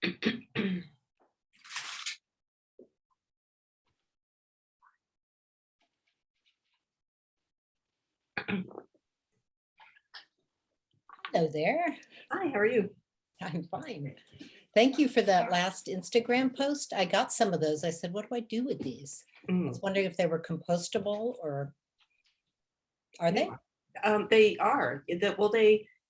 Hello there. Hi, how are you? I'm fine. Thank you for that last Instagram post. I got some of those. I said, what do I do with these? I was wondering if they were compostable or are they? They are.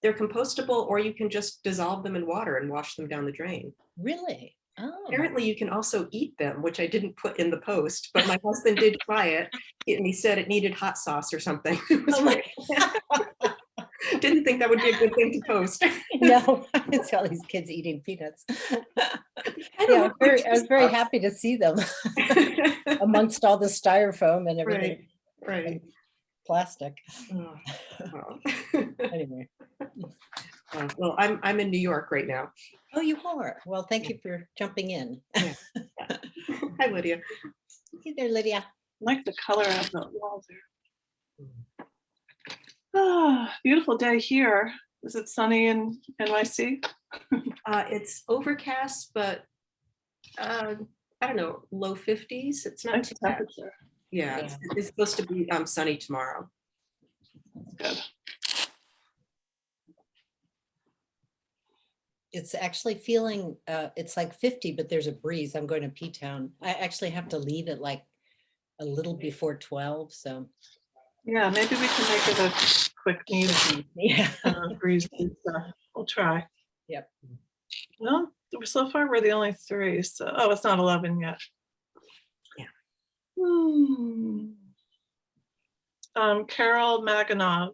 They're compostable, or you can just dissolve them in water and wash them down the drain. Really? Oh. Apparently you can also eat them, which I didn't put in the post, but my husband did try it and he said it needed hot sauce or something. Didn't think that would be a good thing to post. No, it's all these kids eating peanuts. Yeah, I was very happy to see them amongst all the styrofoam and everything. Right. Plastic. Oh, well. Anyway. Well, I'm in New York right now. Oh, you are? Well, thank you for jumping in. Yeah. Hi, Lydia. Hey there, Lydia. I like the color of the wall there. Ah, beautiful day here. Is it sunny in NYC? It's overcast, but I don't know, low 50s. It's not too bad. Yeah, it's supposed to be sunny tomorrow. Good. It's actually feeling, it's like 50, but there's a breeze. I'm going to P-Town. I actually have to leave at like a little before 12, so. Yeah, maybe we can make it a quick meeting. Yeah. Breeze and stuff. We'll try. Yep. Well, so far we're the only three, so, oh, it's not 11 yet. Yeah. Carol Maganaw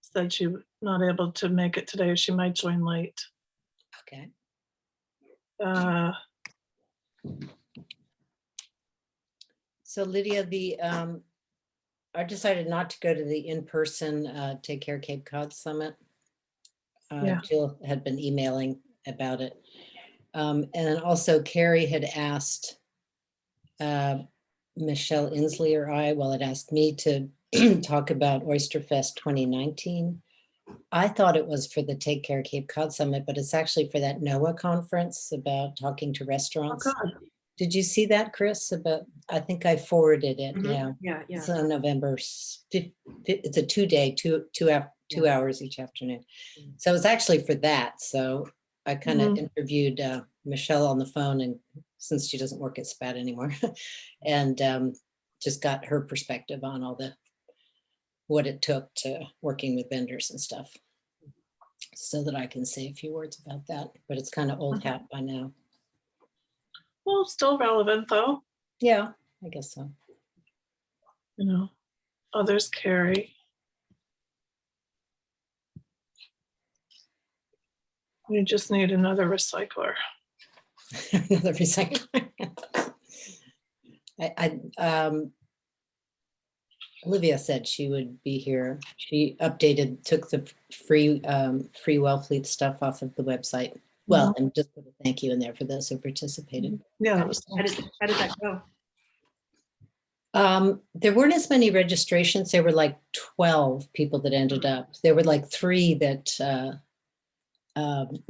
said she was not able to make it today. She might join late. Okay. So Lydia, I decided not to go to the in-person Take Care Cape Cod Summit. Jill had been emailing about it. And then also Carrie had asked Michelle Inslee or I, had asked me to talk about Oyster Fest 2019. I thought it was for the Take Care Cape Cod Summit, but it's actually for that NOAA conference about talking to restaurants. Oh, God. Did you see that, Chris? I think I forwarded it. Yeah. It's on November 5th. It's a 2-day, two hours each afternoon. So it's actually for that. So I kind of interviewed Michelle on the phone, and since she doesn't work at SPAT anymore, and just got her perspective on all what it took to working with vendors and stuff, so that I can say a few words about that. But it's kind of old hat by now. Well, still relevant though. Yeah, I guess so. You know, others carry. You just need another recycler. Another recycler. Olivia said she would be here. She took the free Wellfleet stuff off of the website. Well, and just put a thank you in there for those who participated. Yeah, that was nice. How did that go? There weren't as many registrations. There were like 12 people that ended up. There were like 3 that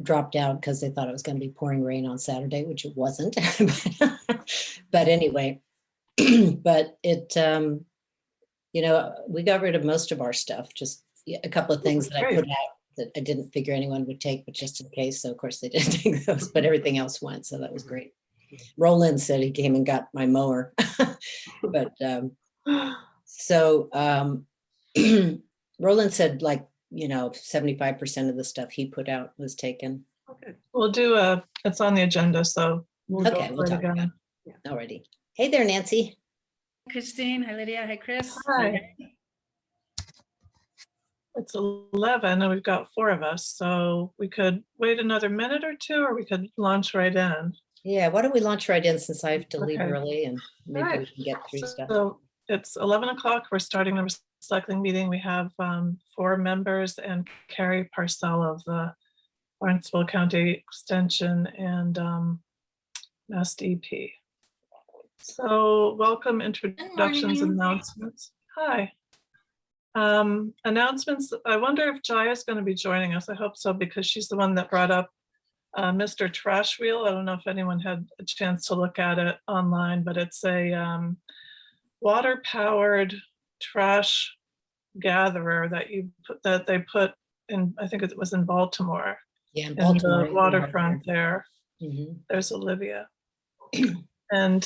dropped out because they thought it was going to be pouring rain on Saturday, which it wasn't. But anyway, but it, we got rid of most of our stuff. Just a couple of things that I put out that I didn't figure anyone would take, but just in case. So of course they didn't take those, but everything else went. So that was great. Roland said he came and got my mower. But Roland said 75% of the stuff he put out was taken. Okay. We'll do it's on the agenda, so we'll talk about it. Alrighty. Hey there, Nancy. Christine. Hi, Lydia. Hi, Chris. Hi. It's 11 and we've got 4 of us, so we could wait another minute or 2, or we could launch right in. Yeah, why don't we launch right in, since I have to leave early, and maybe we can get through stuff. So it's 11 o'clock. We're starting the recycling meeting. We have 4 members and Carrie Parcell of the Barnstable County Extension and Mass DP. So welcome, introductions, announcements. Hi. Announcements. I wonder if Jaya is going to be joining us. I hope so, because she's the one that brought up Mr. Trash Wheel. I don't know if anyone had a chance to look at it online, but it's a water-powered trash gatherer that they put in, I think it was in Baltimore, Yeah, in in Baltimore. the waterfront there. Mhm. There's Olivia. And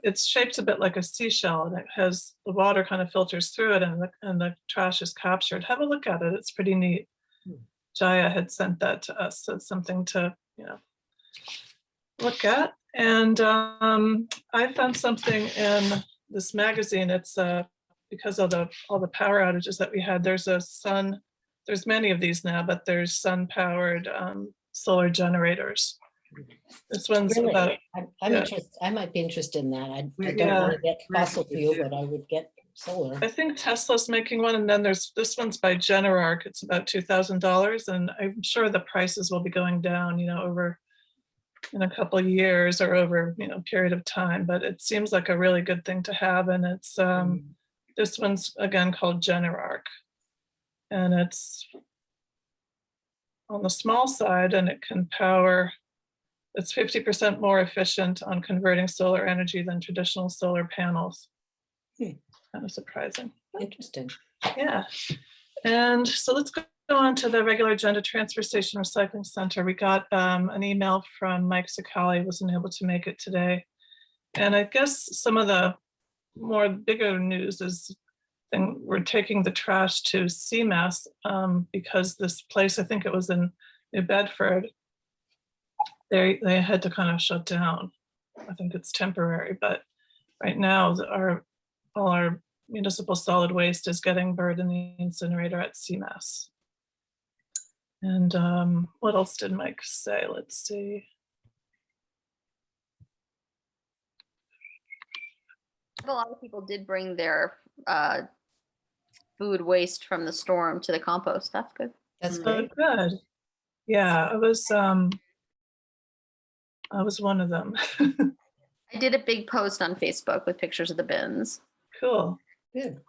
it's shaped a bit like a seashell, and it has the water kind of filters through it, and the trash is captured. Have a look at it. It's pretty neat. Jaya had sent that to us, so it's something to look at. And I found something in this magazine. It's because of all the power outages that we had. There's many of these now, but there's sun-powered solar generators. This one's Really? about, I'm yeah. interested. I might be interested in that. I don't Yeah. want to get We're fossil interested fuel, too. but I would get solar. I think Tesla's making one, and then there's this one's by Generark. It's about $2,000, and I'm sure the prices will be going down, over in a couple of years or over, a period of time. But it seems like a really good thing to have, and it's this one's again called Generark, and it's on the small side, and it can power. It's 50% more efficient on converting solar energy than traditional solar panels. Kind of surprising. Interesting. Yeah. And so let's go on to the regular agenda, Transfer Station Recycling Center. We got an email from Mike Sicali, wasn't able to make it today. And I guess some of the more bigger news is we're taking the trash to CMAS because this place, I think it was in New Bedford, they had to kind of shut down. I think it's temporary, but right now all our municipal solid waste is getting burned in the incinerator at CMAS. And what else did Mike say? Let's see. A lot of people did bring their food waste from the storm to the compost. That's good. That's Oh, great. good. Yeah, I was one of them. I did a big post on Facebook with pictures of the bins. Cool. Good.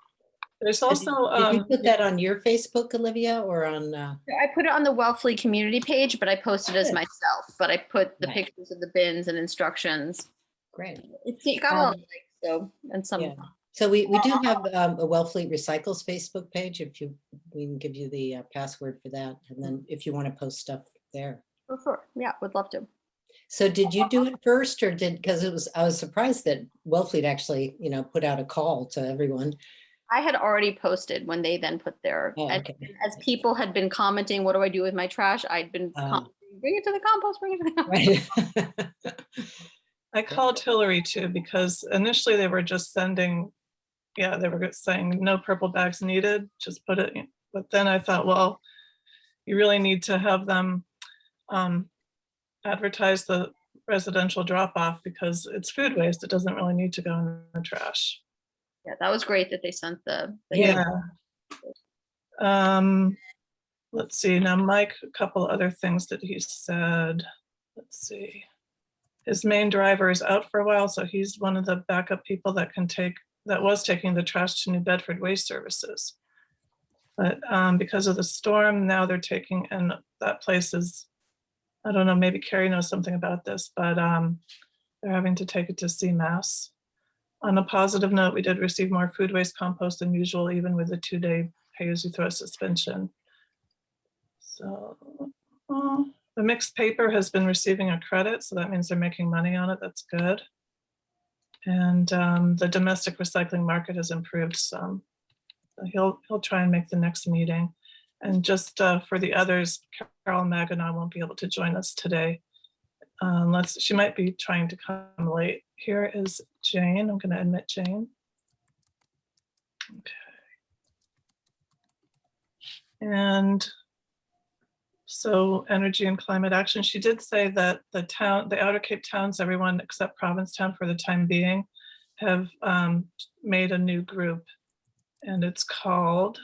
There's Did also you put that on your Facebook, Olivia, or on? I put it on the Wellfleet community page, but I posted as Good. myself. But I put the Nice. pictures of the bins and instructions. Great. It got a lot of likes, so, and some. Yeah. So we do have a Wellfleet Recycles Facebook page. We can give you the password for that, and then if you want to post stuff there. For sure. Yeah, would love to. So did you do it first, or because I was surprised that Wellfleet actually, put out a call to everyone. I had already posted when they then put their, Oh, and okay. as people had been commenting, what do I do with my trash? I'd been commenting, bring it to the compost, bring it to the compost. Right. I called Hillary too, because initially they were just sending, they were saying no purple bags needed, just put it. But then I thought, well, you really need to have them advertise the residential drop off because it's food waste. It doesn't really need to go in the trash. Yeah, that was great that they sent the Yeah. Let's see. Now, Mike, a couple other things that he said. Let's see. His main driver is out for a while, so he's one of the backup people that was taking the trash to New Bedford Waste Services. But because of the storm, now they're taking, and that place is, I don't know, maybe Carrie knows something about this, but they're having to take it to CMAS. On a positive note, we did receive more food waste compost than usual, even with the 2-day pay-as-you-throw suspension. So the mixed paper has been receiving a credit, so that means they're making money on it. That's good. And the domestic recycling market has improved some. So he'll try and make the next meeting. And just for the others, Carol Maginot won't be able to join us today. Unless she might be trying to come late. Here is Jane. I'm going to admit Jane. Okay. And so energy and climate action. She did say that the Outer Cape towns, everyone except Provincetown for the time being, have made a new group, and it's called.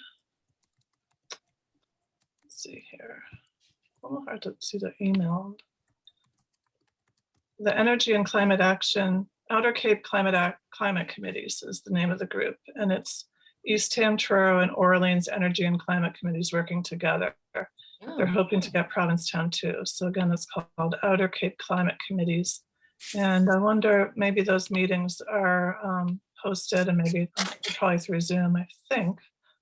Let's see here. A little hard to see the email. The Energy and Climate Action, Outer Cape Climate Committees is the name of the group. And it's Eastham, Truro, and Orleans Energy and Climate Committees working together. they're Oh, hoping to get Provincetown too. So again, it's called Outer Cape Climate Committees. And I wonder, maybe those meetings are hosted and maybe probably through Zoom, I think.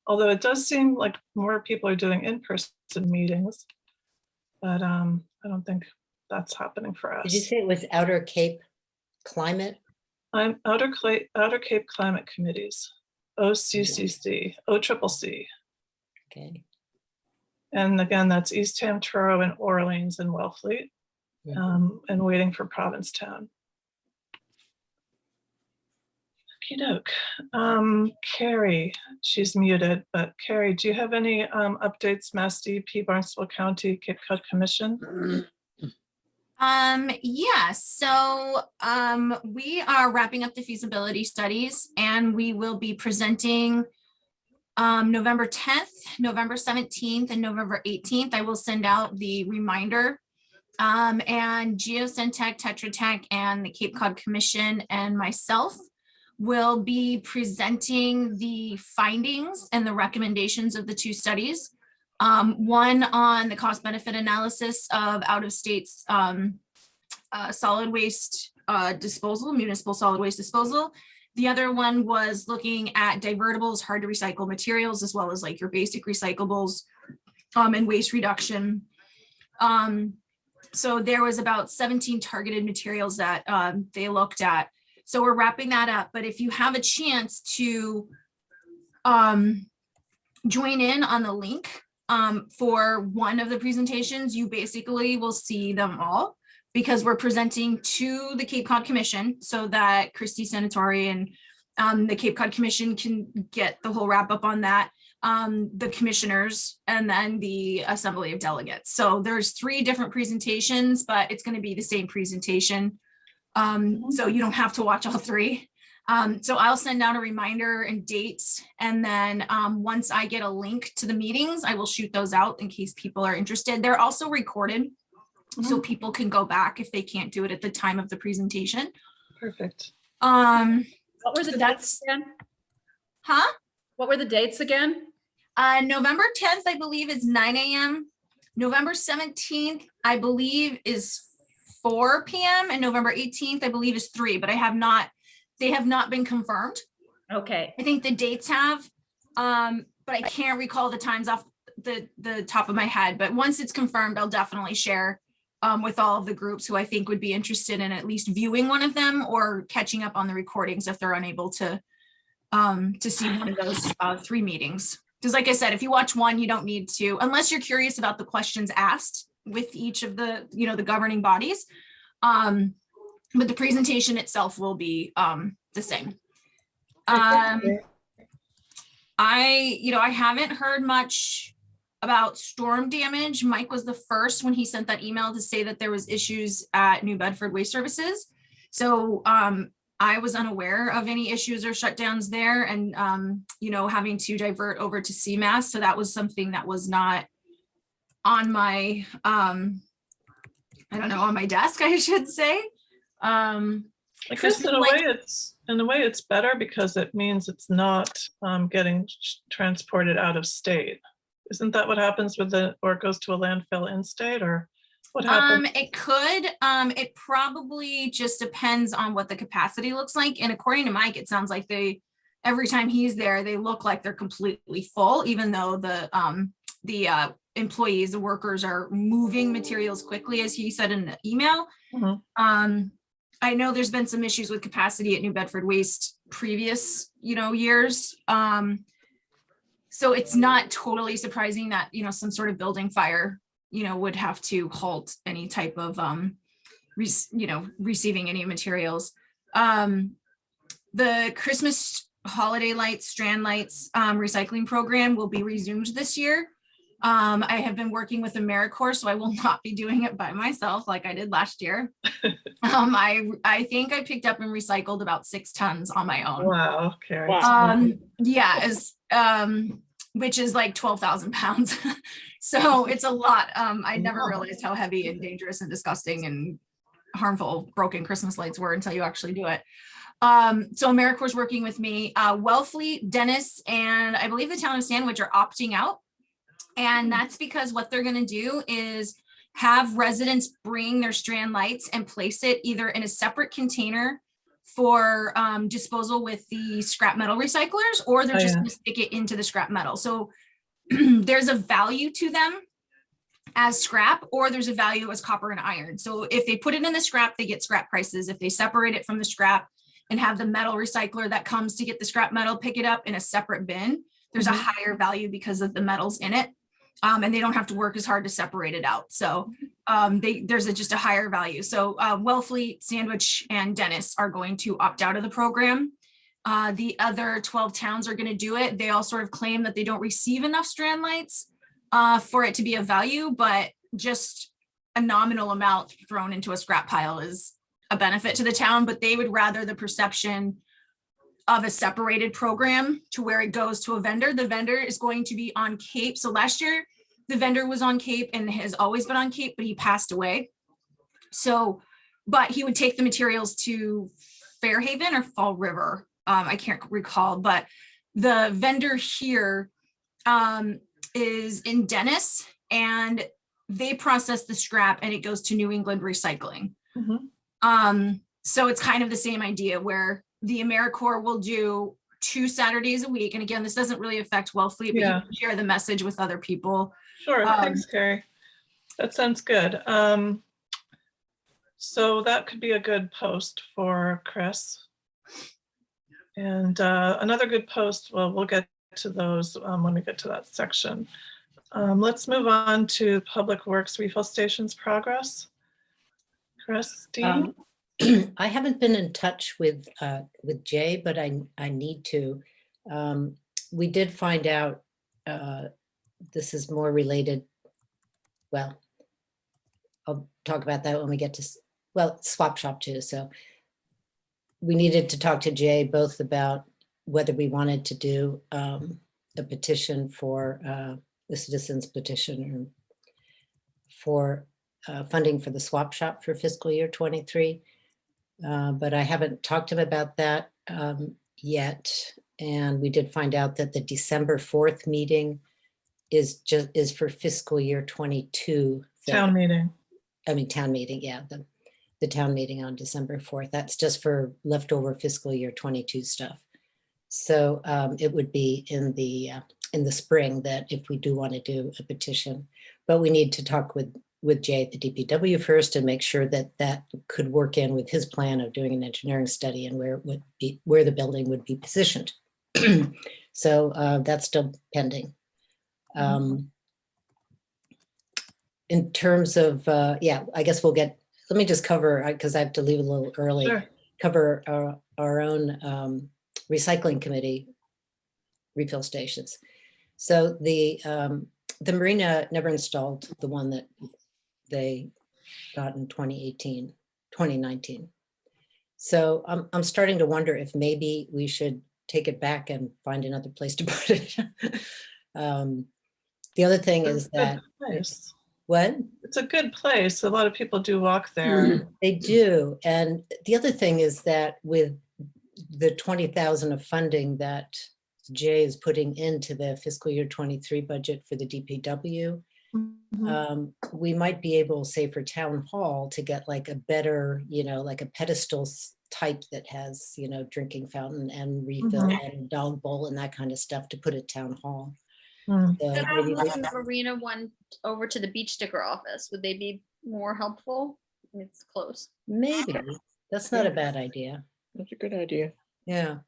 Although it does seem like more people are doing in-person meetings, but I don't think that's happening for did you us. say it was Outer Cape Climate? I'm Outer Cape Climate Committees, OCCC, OCCC. Okay. And again, that's Eastham, Truro, and Orleans and Wellfleet, and waiting for Provincetown. Okey-doke. Carrie, she's muted, but Carrie, do you have any updates, Mass DEP, Barnstable County, Cape Cod Commission? Yeah, so we are wrapping up the feasibility studies and we will be presenting November 10th, November 17th, and November 18th. I will send out the reminder. And Geosyntec, Tetra Tech, and the Cape Cod Commission and myself will be presenting the findings and the recommendations of the two studies. One on the cost benefit analysis of out-of-state solid waste disposal, municipal solid waste disposal. The other one was looking at divertibles, hard to recycle materials, as well as like your basic recyclables and waste reduction. So there was about 17 targeted materials that they looked at. So we're wrapping that up. But if you have a chance to join in on the link for one of the presentations, you basically will see them all because we're presenting to the Cape Cod Commission so that Christy Senatori and the Cape Cod Commission can get the whole wrap up on that. The commissioners, and then the Assembly of Delegates. So there's 3 different presentations, but it's going to be the same presentation. So you don't have to watch all 3. So I'll send out a reminder and dates. And then once I get a link to the meetings, I will shoot those out in case people are interested. They're also recorded, so people can go back if they can't do it at the time of the presentation. Perfect. What were the So dates again? Huh? What were the dates again? November 10th, I believe, is 9 a.m. November 17th, I believe, is 4 p.m. and November 18th, I believe, is 3, but they have not been confirmed. Okay. I think the dates have, but I can't recall the times off the top of my head. But once it's confirmed, I'll definitely share with all of the groups who I think would be interested in at least viewing one of them or catching up on the recordings if they're unable to see one of those 3 meetings. Because like I said, if you watch one, you don't need to, unless you're curious about the questions asked with each of the, the governing bodies. But the presentation itself will be the same. I haven't heard much about storm damage. Mike was the first when he sent that email to say that there was issues at New Bedford Waste Services. So I was unaware of any issues or shutdowns there and, having to divert over to CMAS. So that was something that was not on my, on my desk, I should say. I guess in a way it's better because it means it's not getting transported out of state. Isn't that what happens or it goes to a landfill in state, or what happens? It could. It probably just depends on what the capacity looks like. And according to Mike, it sounds like every time he's there, they look like they're completely full, even though the employees, the workers are moving materials quickly, as he said in the email. Mhm. I know there's been some issues with capacity at New Bedford Waste previous, years. So it's not totally surprising that, some sort of building fire, would have to halt any type of, receiving any materials. The Christmas holiday lights, strand lights recycling program will be resumed this year. I have been working with AmeriCorps, so I will not be doing it by myself like I did last year. I think I picked up and recycled about 6 tons on my own. Wow, Carrie. Which is like 12,000 pounds. So it's a lot. I never realized how heavy and dangerous and disgusting and harmful broken Christmas lights were until you actually do it. So AmeriCorps is working with me. Wellfleet, Dennis, and I believe the town of Sandwich are opting out And that's because what they're gonna do is have residents bring their strand lights and place it either in a separate container for disposal with the scrap metal recyclers, or they're Oh, just yeah. gonna stick it into the scrap metal. So there's a value to them as scrap, or there's a value as copper and iron. So if they put it in the scrap, they get scrap prices. If they separate it from the scrap and have the metal recycler that comes to get the scrap metal, pick it up in a separate bin, there's a higher value because of the metals in it. And they don't have to work as hard to separate it out. So there's just a higher value. So Wellfleet, Sandwich, and Dennis are going to opt out of the program. The other 12 towns are going to do it. They all sort of claim that they don't receive enough strand lights for it to be of value, but just a nominal amount thrown into a scrap pile is a benefit to the town, but they would rather the perception of a separated program to where it goes to a vendor. The vendor is going to be on Cape. So last year, the vendor was on Cape and has always been on Cape, but he passed away. So, but he would take the materials to Fairhaven or Fall River. I can't recall, but the vendor here is in Dennis, and they process the scrap and it goes to New England Recycling. So it's kind of the same idea where the AmeriCorps will do 2 Saturdays a week. And again, this doesn't really affect Wellfleet, but Yeah. you can share the message with other people. Sure, thanks, Carrie. That sounds good. So that could be a good post for Chris. And another good post, well, we'll get to those when we get to that section. Let's move on to Public Works refill stations progress. Christine? I haven't been in touch with Jay, but I need to. We did find out, this is more related. Well, I'll talk about that when we get to, well, swap shop too. So we needed to talk to Jay both about whether we wanted to do a petition for the citizens petition for funding for the swap shop for fiscal year 23. But I haven't talked to him about that yet. And we did find out that the December 4th meeting is for fiscal year 22. Town meeting. I mean, town meeting, yeah, the town meeting on December 4th. That's just for leftover fiscal year 22 stuff. So it would be in the spring that if we do want to do a petition, but we need to talk with Jay at the DPW first and make sure that that could work in with his plan of doing an engineering study and where it would be, where the building would be positioned. So that's still pending. In terms of, yeah, I guess we'll get, let me just cover, because I have to leave a little early, Sure. cover our own recycling committee refill stations. So the marina never installed the one that they got in 2019. So I'm starting to wonder if maybe we should take it back and find another place to put it. The other thing is that, what? It's a good place. A lot of people do walk there. They do. And the other thing is that with the 20,000 of funding that Jay is putting into the fiscal year 23 budget for the DPW, we might be able, say for town hall, to get like a better, like a pedestal type that has, drinking fountain and refill and dog bowl and that kind of stuff to put at town hall. So maybe Moving the marina one over to the beach sticker office, would they be more helpful? It's close. maybe that's not a bad idea. That's a good idea. Yeah.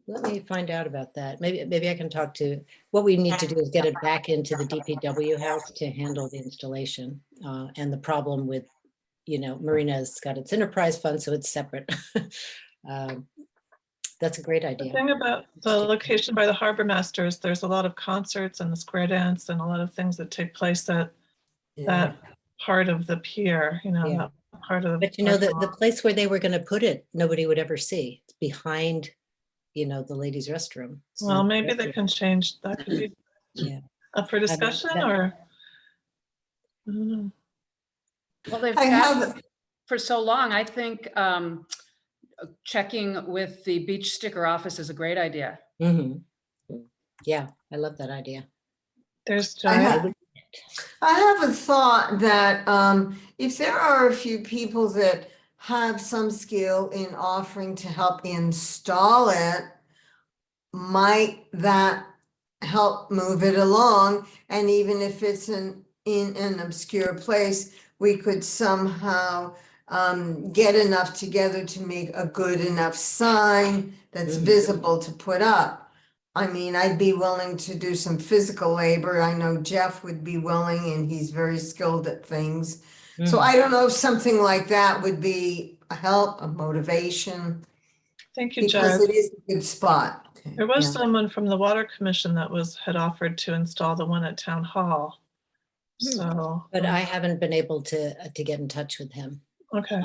Let me find out about that. Maybe I can talk to, what we need to do is get it back into the DPW house to handle the installation. And the problem with, Marina's got its enterprise fund, so it's separate. That's a great The idea. thing about the location by the harbor masters, there's a lot of concerts and the square dance and a lot of things that take place at that part of the pier, Yeah. that part of. But the place where they were going to put it, nobody would ever see. It's behind, the ladies' restroom. So Well, maybe they can change, that could be Yeah. up for discussion that- or? I don't know. Well, they've I had have, for so long, I think checking with the beach sticker office is a great idea. Mhm. Yeah, I love that idea. There's I Joy. have, I have a thought that if there are a few people that have some skill in offering to help install it, might that help move it along? And even if it's in an obscure place, we could somehow get enough together to make a good enough sign that's visible to put up. I mean, I'd be willing to do some physical labor. I know Jeff would be willing, and he's very skilled at things. So I don't know if something like that would be a help, a motivation, Thank you, because Jared. it is a good spot. There was Yeah. someone from the Water Commission that had offered to install the one at Town Hall. So, But I haven't been able to get in touch with him. okay,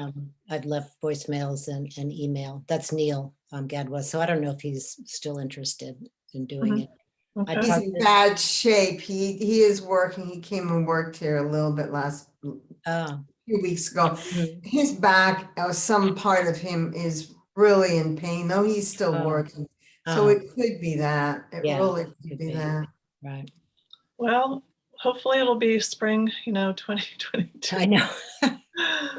I've left voicemails and email. That's Neil Gadwa. So I don't know if he's still interested in doing Mhm. it. okay. He's in bad shape. He is working. He came and worked here a little bit last Oh, few weeks ago. mhm. His back, some part of him is really in pain, though he's still Oh. working. So Oh, it could be that. It Yeah, really could could be be. that. right. Well, hopefully it'll be spring, 2022. I know. Ah,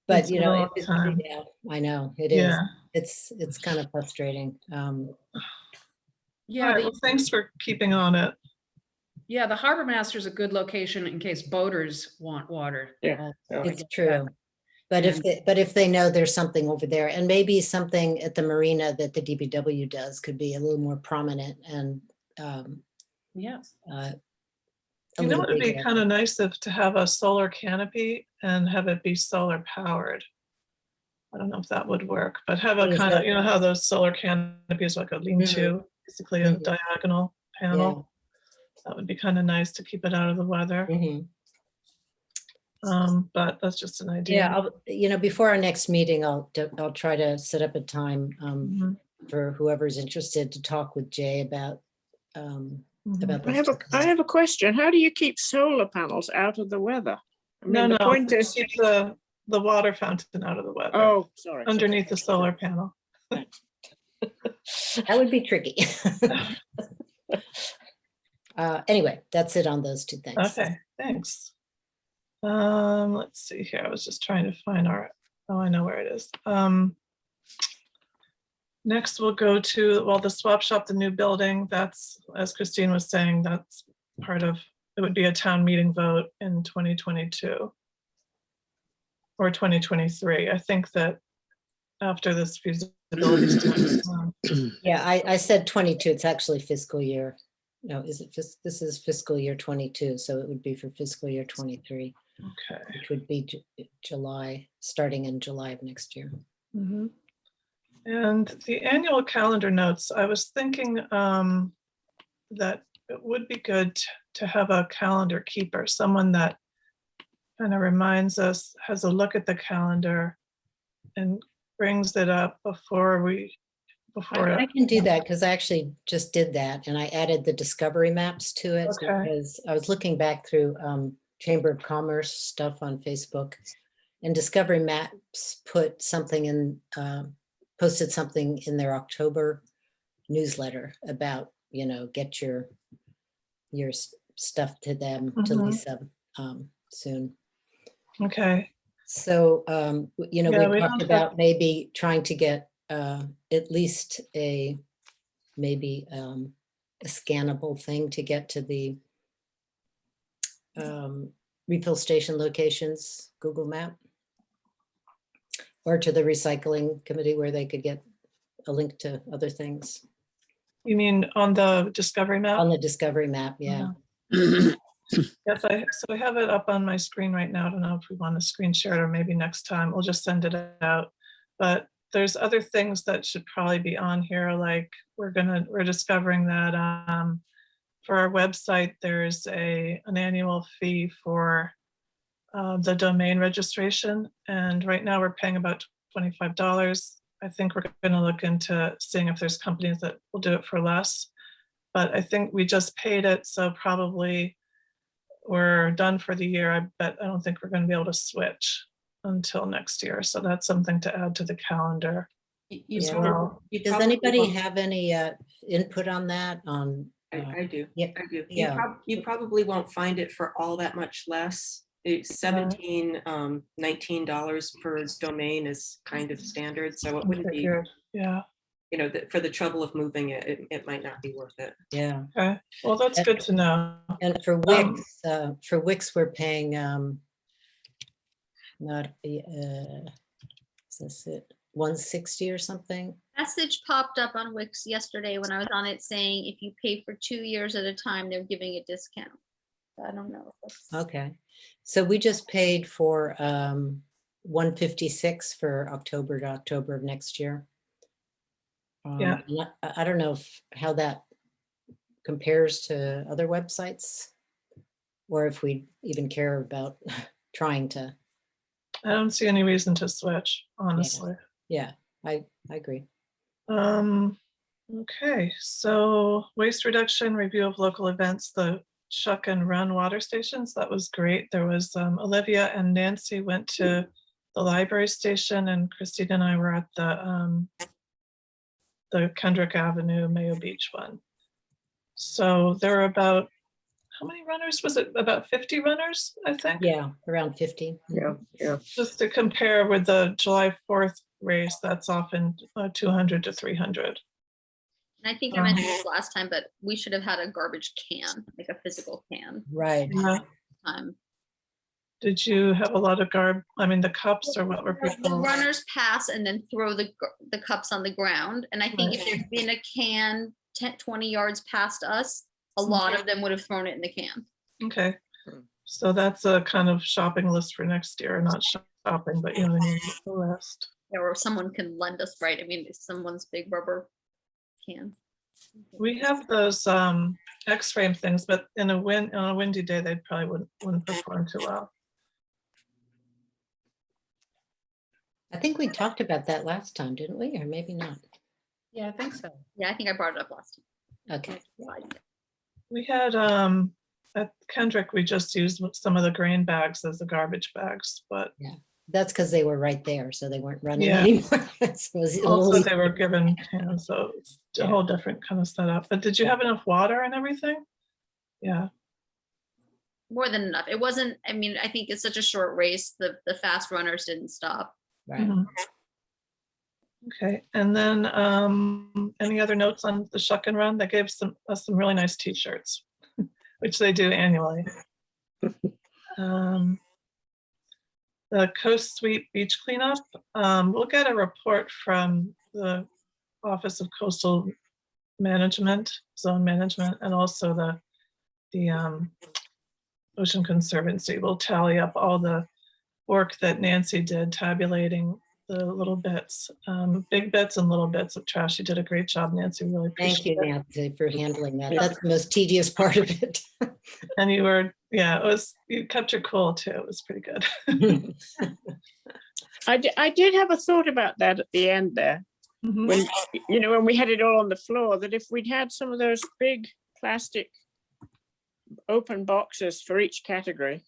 But It's been a long if time. yeah, I know it is. Yeah. It's kind of frustrating. All Yeah, right, well, thanks for keeping on it. the harbor master is a good location in case boaters want water. Yeah. I It's get true. that. But And- if they know there's something over there, and maybe something at the marina that the DPW does could be a little more prominent and Yeah, a You know, little it'd be bigger. kind of nice to have a solar canopy and have it be solar powered. I don't know if that would work, but have What a is kind of, that? how those solar canopies like a lean-to, basically a Mhm. diagonal panel. That would be kind of nice to keep it out of the weather. Mhm. But that's just an Yeah, idea. before our next meeting, I'll try to set up a time Mhm, for whoever's interested to talk with Jay about mhm. I those two I things. have a question. How do you keep solar panels out of the weather? I mean, No, the point is, keep the water fountain out of the weather, oh, sorry. underneath the solar panel. That would be tricky. Anyway, that's it on those two things. Okay, thanks. Let's see here. I was just trying to find oh, I know where it is. Next we'll go to, the swap shop, the new building. That's, as Christine was saying, that's part of, it would be a town meeting vote in 2022 or 2023. I think that after this feasibility study. Yeah, I said 22, it's actually fiscal year. No, this is fiscal year 22, so it would be for fiscal year 23, Okay. which would be July, starting in July of next year. Mhm. And the annual calendar notes, I was thinking that it would be good to have a calendar keeper, someone that kind of reminds us, has a look at the calendar and brings it up before I can do that because I actually just did that and I added the discovery maps to it Okay. because I was looking back through Chamber of Commerce stuff on Facebook, and Discovery Maps put something in, posted something in their October newsletter about, get your stuff to them, to Mhm. Lisa soon. Okay, So, we Yeah, we talked don't about maybe trying to get at least maybe a scannable thing to get to the refill station locations, Google Map, or to the recycling committee where they could get a link to other things you mean on the Discovery map? on the Discovery Map. Yeah. Yes, so I have it up on my screen right now. I don't know if we want to screen share it or maybe next time we'll just send it out. But there's other things that should probably be on here, like we're discovering that for our website, there's an annual fee for the domain registration. And right now we're paying about $25. I think we're going to look into seeing if there's companies that will do it for less. But I think we just paid it, so probably we're done for the year. I don't think we're going to be able to switch until next year. So that's something to add to the calendar as Yeah. well. Does anybody have any input on that, on I do. yeah, I do. yeah. You probably won't find it for all that much less. It's $17, $19 per domain is kind of standard, so it wouldn't Okay, be, good. Yeah, you know, for the trouble of moving it, it might not be worth it. Yeah. okay. Well, that's good to know. And for Wix, we're paying, not, is this it, 160 or something? Message popped up on Wix yesterday when I was on it saying if you pay for 2 years at a time, they're giving a discount. I don't know. if that's- Okay, so we just paid for 156 for October to October of next year. Yeah. And I don't know how that compares to other websites, or if we even care about trying to. I don't see any reason to switch, honestly. Yeah, I agree. Okay, so waste reduction, review of local events, the Shuck and Run water stations, that was great. There was Olivia and Nancy went to the library station, and Christine and I were at the Kendrick Avenue, Mayo Beach one. So there were about, how many runners? Was it about 50 runners, I think? Yeah, around 50. Yeah. Just to compare with the July 4th race, that's often 200 to 300. And I think I mentioned this last time, but we should have had a garbage can, like a physical can. Right. Yeah. Did you have a lot of the cups, or what were The people? runners pass and then throw the cups on the ground. And I think if there'd been a can 10, 20 yards past us, a lot of them would have thrown it in the can. Okay, so that's a kind of shopping list for next year, not shopping, but you know what I mean, the list. Or someone can lend us, right? I mean, it's someone's big rubber can. We have those X-frame things, but on a windy day, they probably wouldn't perform too well. I think we talked about that last time, didn't we? Or maybe not. Yeah, I think so. Yeah, I think I brought it up last time. Okay. We had at Kendrick, we just used some of the grain bags as the garbage bags, but That's because they were right there, so they weren't running Yeah. anymore. So it was a little also easier. they were given, so it's a whole different kind of setup. But did you have enough water and everything? Yeah. More than enough. It wasn't, I mean, I think it's such a short race. The fast runners didn't stop. Right. Mhm. Okay, and then any other notes on the Shuck and Run? They gave us some really nice t-shirts, which they do annually. The Coast Sweep Beach Cleanup, we'll get a report from the Office of Coastal Management, Zone Management, and also the Ocean Conservancy will tally up all the work that Nancy did tabulating the little bits, big bits and little bits of trash. You did a great job, Nancy. Really Thank appreciate you, it. Nancy, for handling that. That's the most tedious part of it. And you were, you kept your cool too. It was pretty good. I did have a thought about that at the end there, Mhm. when we had it all on the floor, that if we'd had some of those big plastic open boxes for each category,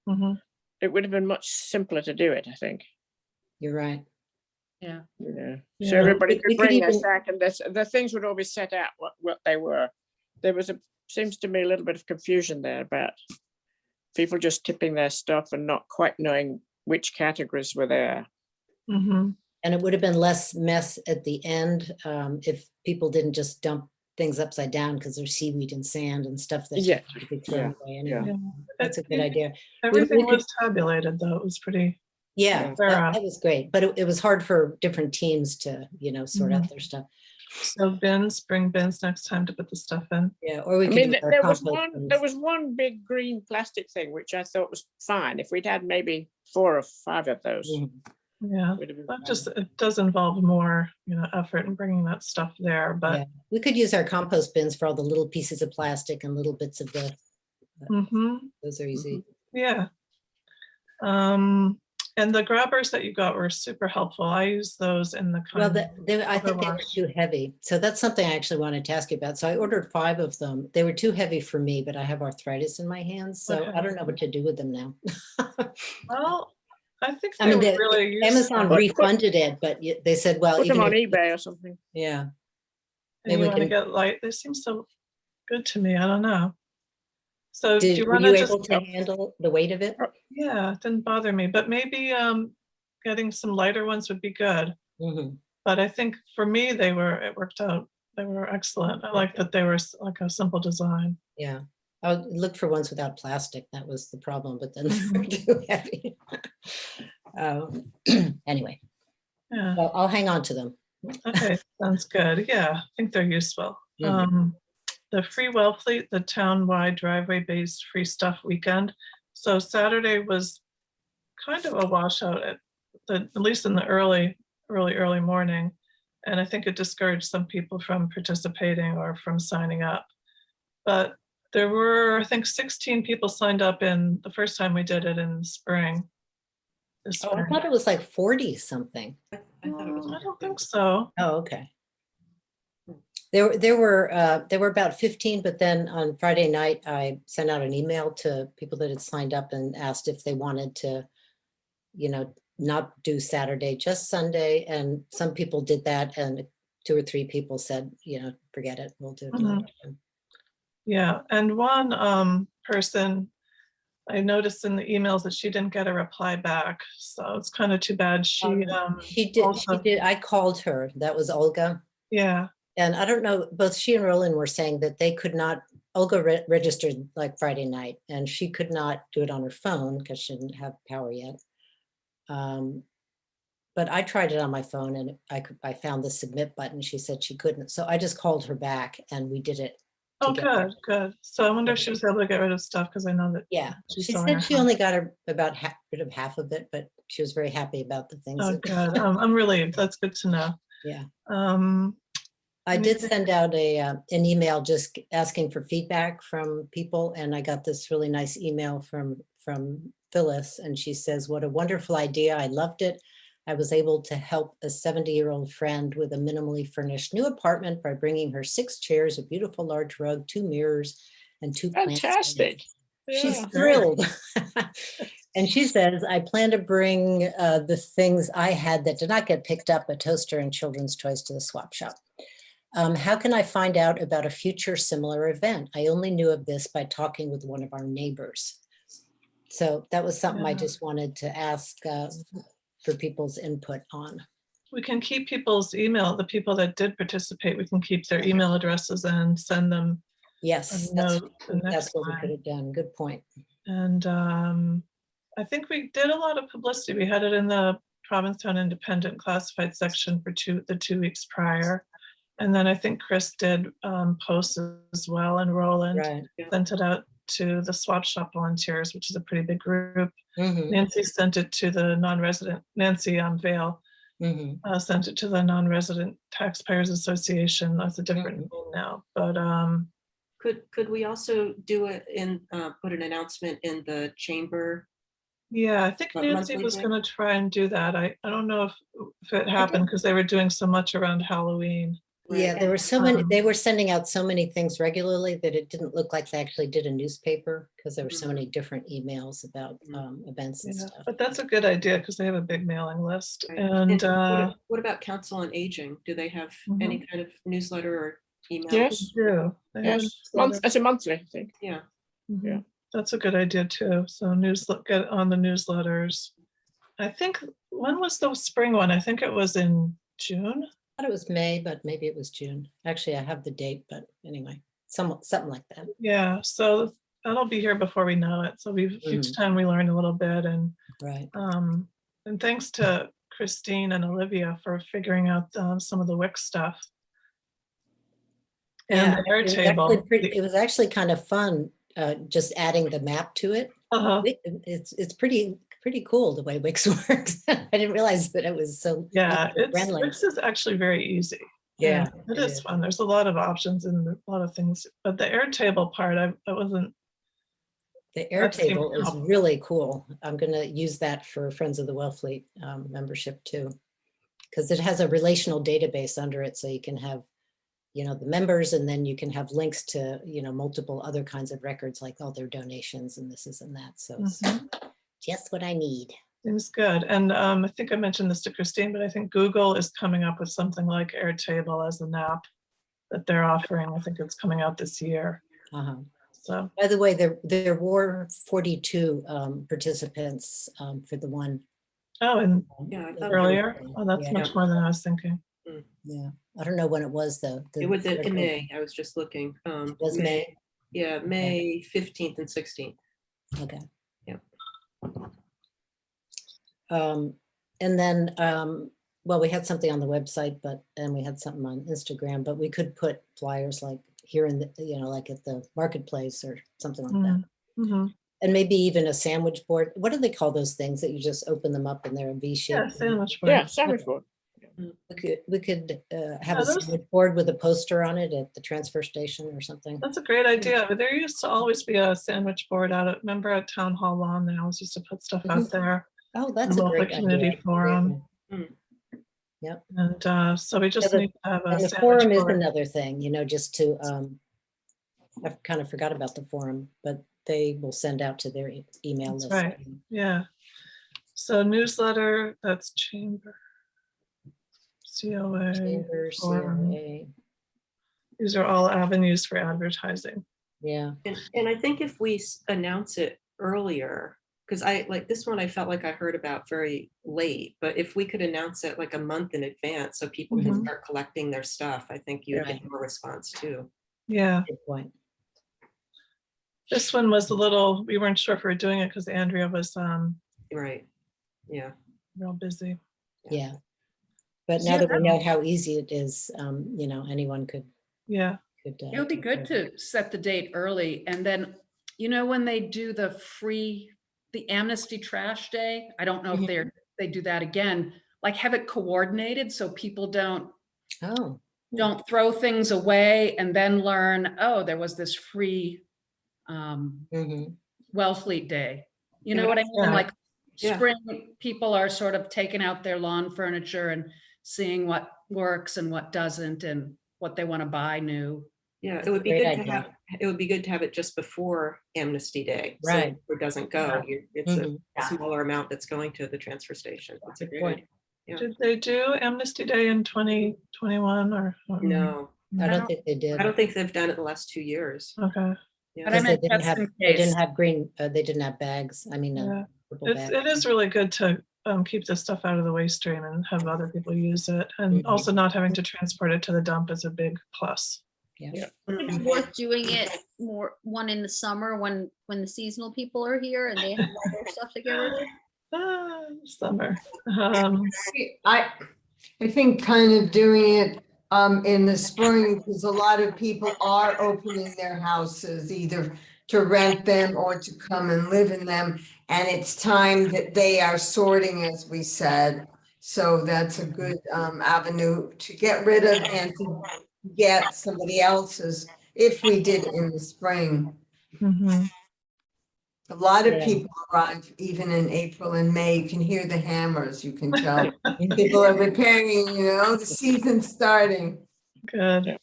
Mhm. it would have been much simpler to do it, I think. You're right. Yeah. Yeah. So everybody We could could bring their even- sack, and the things would all be set out what they were. There was seems to be a little bit of confusion there about people just tipping their stuff and not quite knowing which categories were there. Mhm. And it would have been less mess at the end if people didn't just dump things upside down because there's seaweed and sand and stuff that Yeah, could be thrown away anyway. Yeah. That's a good idea. Everything we was tabulated though. It was pretty. Yeah, Fair that enough. that was great, but it was hard for different teams to, sort out their stuff. So bring bins next time to put the stuff in. Yeah, or we I could mean, use our there was compost one bins. big green plastic thing which I thought was fine. If we'd had maybe 4 or 5 of those, Mhm. Yeah, would have been that fine. it does involve more, effort in bringing that stuff there, but. Yeah, we could use our compost bins for all the little pieces of plastic and little bits of the, Mhm. those are easy. Yeah. And the grabbers that you got were super helpful. I use those in the Well, kind of. I think they were wash. too heavy. So that's something I actually wanted to ask you about. So I ordered 5 of them. They were too heavy for me, but I have arthritis in my hands, so Okay. I don't know what to do with them now. Well, I think I they mean, were really useful. Amazon refunded it, but they said, well, Put them even on if, eBay or something. yeah, And you we want to can- get light, they seem so good to me. I don't know. So do you Were want you to just, able to handle the weight of it? yeah, it didn't bother me, but maybe getting some lighter ones would be good. Mhm. But I think for me, it worked out. They were excellent. I like that they were like a simple design. Yeah. I would look for ones without plastic. That was the problem, but then they're too heavy. Anyway, Yeah. well, I'll hang on to them. Okay, sounds good. Yeah, I think they're useful. Mhm. The free Wellfleet, the town-wide driveway-based free stuff weekend. So Saturday was kind of a washout at least in the early morning. And I think it discouraged some people from participating or from signing up. But there were, I think, 16 people signed up in the first time we did it in spring. This Oh, I spring. thought it was like 40 something. I thought it was. I don't think so. Oh, okay. There were about 15, but then on Friday night, I sent out an email to people that had signed up and asked if they wanted to, not do Saturday, just Sunday. And some people did that, and 2 or 3 people said, forget it, we'll do it another time. Yeah, and one person, I noticed in the emails that she didn't get a reply back, so it's kind of too bad. She She did, also- I called her, that was Olga. Yeah, And I don't know, both she and Roland were saying that they could not, Olga registered like Friday night, and she could not do it on her phone because she didn't have power yet. But I tried it on my phone, and I found the submit button. She said she couldn't. So I just called her back and we did it oh, together. good. So I wonder if she was able to get rid of stuff, because I know that. Yeah, she's she selling said her she phone. only got about rid of half of it, but she was very happy about the things. Oh, that- good. I'm relieved. That's good to know. Yeah. I Let me did think. send out an email just asking for feedback from people, and I got this really nice email from Phyllis, and she says, "What a wonderful idea. I loved it. I was able to help a 70-year-old friend with a minimally furnished new apartment by bringing her 6 chairs, a beautiful large rug, 2 mirrors, and 2 plants." Fantastic. She's Yeah. thrilled. And she says, "I plan to bring the things I had that did not get picked up, a toaster and children's toys, to the swap shop. How can I find out about a future similar event? I only knew of this by talking with one of our neighbors." So that was something I Yeah. just wanted to ask for people's input on. We can keep people's email, the people that did participate, we can keep their email addresses and send them Yes, a that's note the next what we time. could have done. Good point. And I think we did a lot of publicity. We had it in the Provincetown Independent classified section for the 2 weeks prior. And then I think Chris did posts as well, and Roland Right. sent it out to the swap shop volunteers, which is a pretty big group. Mhm, Nancy sent it to the non-resident, Nancy Vale mhm. sent it to the Non-Resident Taxpayers Association. That's a different name now, but Could we also do it put an announcement in the chamber? yeah, I think But Nancy monthly was thing? gonna try and do that. I don't know if it happened, because they were doing so much around Halloween. Yeah, Right. there were so many, Um, they were sending out so many things regularly that it didn't look like they actually did a newspaper, because there were so Mhm. many different emails about events and Yeah, stuff. but that's a good idea, because they have a big mailing list. Right. And What about Council on Aging? Do they have any kind of newsletter or email? Yes. do. They have a Yes. newsletter. As a monthly, I think. Yeah. Mhm. Yeah. That's a good idea too. So get on the newsletters. I think, when was the spring one? I think it was in June. I thought it was May, but maybe it was June. Actually, I have the date, but anyway, something like that. Yeah, so that'll be here before we know it. So each time we learn a little bit, and Right. thanks to Christine and Olivia for figuring out some of the Wix stuff. And the Airtable. It was actually kind of fun, just adding the map to it. It's pretty cool the way Wix works. I didn't realize that it was so Yeah, friendly. Wix is actually very easy. Yeah, and it is fun. There's a lot of options and a lot of things, but the Airtable part, I wasn't. The That seemed Airtable is helpful. really cool. I'm going to use that for Friends of the Wellfleet membership too, because it has a relational database under it, so you can have, the members, and then you can have links to, multiple other kinds of records, like all their donations and this and that. So it's just what I need. Seems good. And I think I mentioned this to Christine, but I think Google is coming up with something like Airtable as an app. that they're offering. I think it's coming out this year. Uh-huh. So, By the way, there were 42 participants for the one. oh, and Yeah, I thought earlier, oh, that's Yeah. much more than I was thinking. Yeah, I don't know when it was though. it was in May. I was just looking. Was May? Yeah, May 15th and 16th. Okay. Yeah. And then, well, we had something on the website, and we had something on Instagram, but we could put flyers like here in the, like at the marketplace or something like that. Mm-hmm. And maybe even a sandwich board. What do they call those things that you just open them up and they're a V shape? Yeah, sandwich board. Yeah, sandwich board. We could have Yeah, a those- sandwich board with a poster on it at the transfer station or something. That's a great idea. There used to always be a sandwich board out at, remember at Town Hall Lawn, they always used to put stuff out there. Oh, that's The a local great community idea. forum. Yep. And so we just the- need to have a And the sandwich forum is board. another thing, just to, I kind of forgot about the forum, but they will send out to their email That's list. right. Yeah. So newsletter, that's chamber. COA. Chamber, forum. COA, These are all avenues for advertising. yeah. And I think if we announce it earlier, because I like this one, I felt like I heard about very late, but if we could announce it like a month in advance so people can Mhm. start collecting their stuff, I think you would Right. get more response too. Yeah. Good point. This one was a little, we weren't sure if we were doing it because Andrea was Right. Yeah. real busy. Yeah. But now Yeah, that we know how easy it is, anyone could. Yeah. It would be take good care of it. to set the date early and then, when they do the Amnesty Trash Day, I don't know if they do that again, like have it coordinated so people don't Oh, throw things away and then learn, oh, there was this free mhm. Wellfleet Day. You know what I mean? Yeah. Like Yeah. spring, people are sort of taking out their lawn furniture and seeing what works and what doesn't and what they want to buy new. Yeah, That's it a would be great good to idea. have, it would be good to have it just before Amnesty Day. so Right. It doesn't go. It's a Mhm. smaller amount that's going to the transfer station. That's a Good great point. idea. Yeah. Did they do Amnesty Day in 2021 or? No, I I don't don't- think they did. I don't think they've done it the last 2 years. Okay. Yeah. But I Because meant just in they didn't case. have green, they didn't have bags. I mean, Yeah. purple It bags. is really good to keep this stuff out of the waste stream and have other people use it. And Mhm. also not having to transport it to the dump is a big plus. Yeah. It's worth doing it one in the summer when the seasonal people are here and they have all their stuff to get rid of. Summer. I think kind of doing it in the spring, because a lot of people are opening their houses either to rent them or to come and live in them. And it's time that they are sorting, as we said. So that's a good avenue to get rid of and to get somebody else's if we did in the spring. Mhm. A lot of Yeah. people arrive even in April and May. You can hear the hammers, you can tell. People are repairing, the season's starting. Good.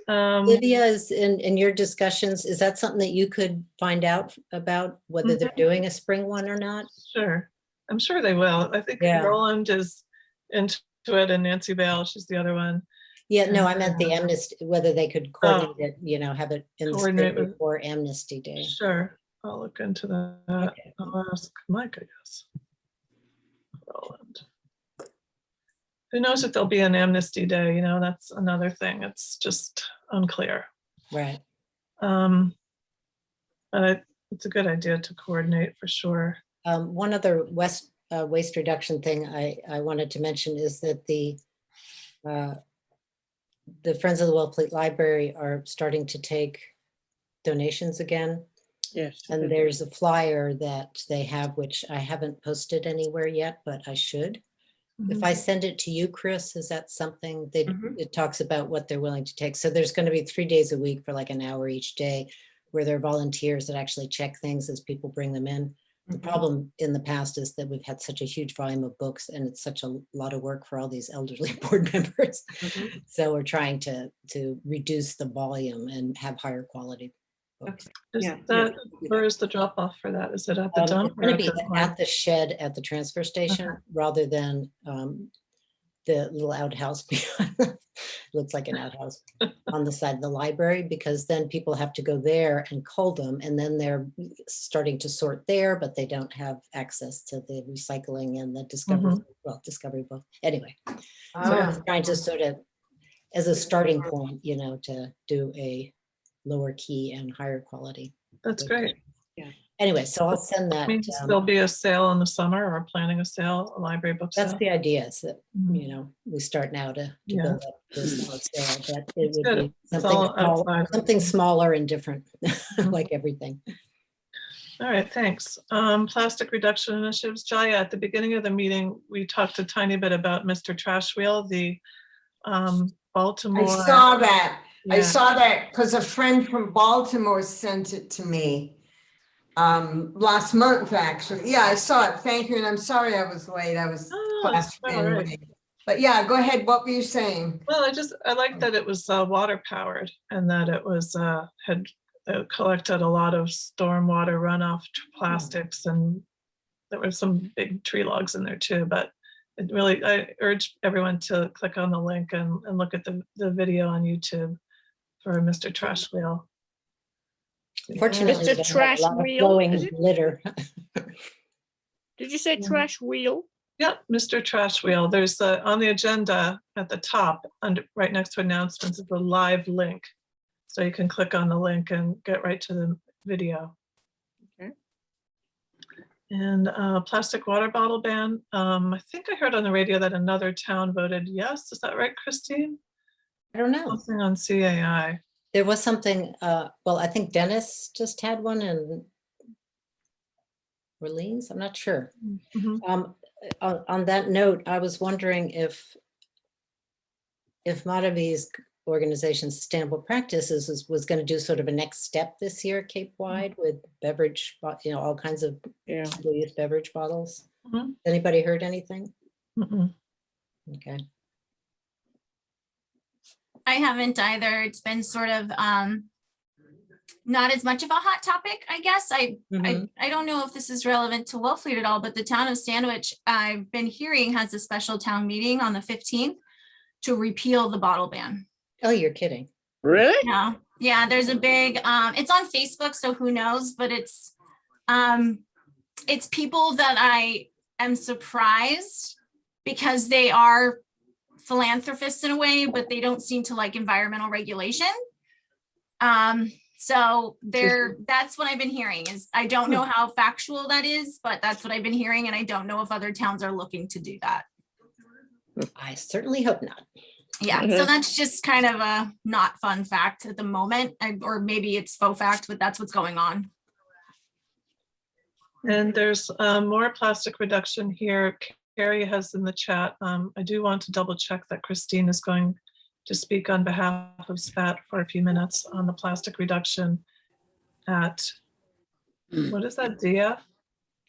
Lydia, is in your discussions, is that something that you could find out about whether they're doing a spring one or not? Sure. I'm sure they will. I think Yeah. Roland is into it and Nancy Bale, she's the other one. Yeah, no, I meant the amnesty, whether they could coordinate it, have it in the Coordinate spring with- before Amnesty Day. Sure. I'll look into that. Okay. I'll ask Mike, I guess. Roland. Who knows if there'll be an Amnesty Day, that's another thing. It's just unclear. Right. But it's a good idea to coordinate for sure. One other waste reduction thing I wanted to mention is that the Friends of the Wellfleet Library are starting to take donations again. Yes. And there's a flyer that they have, which I haven't posted anywhere yet, but I should. If I send it to you, Chris, is that something that it talks about what they're willing to take? So there's going to be 3 days a week for like an hour each day where there are volunteers that actually check things as people bring them in. The problem in the past is that we've had such a huge volume of books and it's such a lot of work for all these elderly board members. So we're trying to reduce the volume and have higher quality books. Is Yeah, that, yeah. where is the drop off for that? Is it at the It's dump? or going to at be the at the shed at the transfer station rather than the little outhouse behind, looks like an outhouse on the side of the library, because then people have to go there and cull them, and then they're starting to sort there, but they don't have access to the recycling and the discovery, well, discovery book. Anyway, so I was trying to sort of, as a starting point, you know, to do a lower key and higher quality. That's great. Anyway, so I'll send that. Means there'll be a sale in the summer, or planning a sale, a library book That's sale. the idea, is that, Mhm. you know, we start now to Yeah. build up this sale, but it would good. be It's something all small, outside. something smaller and different, like everything. All right, thanks. Plastic reduction initiatives. Jaya, at the beginning of the meeting, we talked a tiny bit about Mr. Trash Wheel, the Baltimore. I saw that. I Yeah. saw that because a friend from Baltimore sent it to me last month, actually. Yeah, I saw it. Thank you. And I'm sorry I was late. I was Oh, it's class all right. late. But yeah, go ahead. What were you saying? Well, I like that it was water powered, and that it was had collected a lot of stormwater runoff plastics, and there were some big tree logs in there too. But it really, I urge everyone to click on the link and look at the video on YouTube for Mr. Trash Wheel. Fortunately, Mr. we don't have Trash a lot of Wheel, flowing is it? litter. Did you say trash wheel? Yep, Mr. Trash Wheel. There's on the agenda at the top, under right next to announcements, is a live link. So you can click on the link and get right to the video. Okay. And plastic water bottle ban. I think I heard on the radio that another town voted yes. Is that right, Christine? I don't know. Something on CAI. There was something, well, I think Dennis just had one in Orleans, I'm not sure. Mhm. On that note, I was wondering if Madhavi's organization, Sustainable Practices, was going to do sort of a next step this year, Cape Wide, with beverage, you know, all kinds of Yeah. single-use beverage bottles. Mhm. Anybody heard anything? Mm-mm. Okay. I haven't either. It's been sort of not as much of a hot topic, I guess. Mhm. I don't know if this is relevant to Wellfleet at all, but the town of Sandwich, I've been hearing, has a special town meeting on the 15th to repeal the bottle ban. Oh, you're kidding. Really? Yeah, there's a big, it's on Facebook, so who knows, but it's people that I am surprised because they are philanthropists in a way, but they don't seem to like environmental regulation. So that's what I've been hearing. Is I don't know how factual that is, but that's what I've been hearing, and I don't know if other towns are looking to do that. I certainly hope not. Yeah, so that's just kind of a not fun fact at the moment, or maybe it's faux fact, but that's what's going on. And there's more plastic reduction here. Carrie has in the chat. I do want to double check that Christine is going to speak on behalf of SPAT for a few minutes on the plastic reduction at, what is that, DF?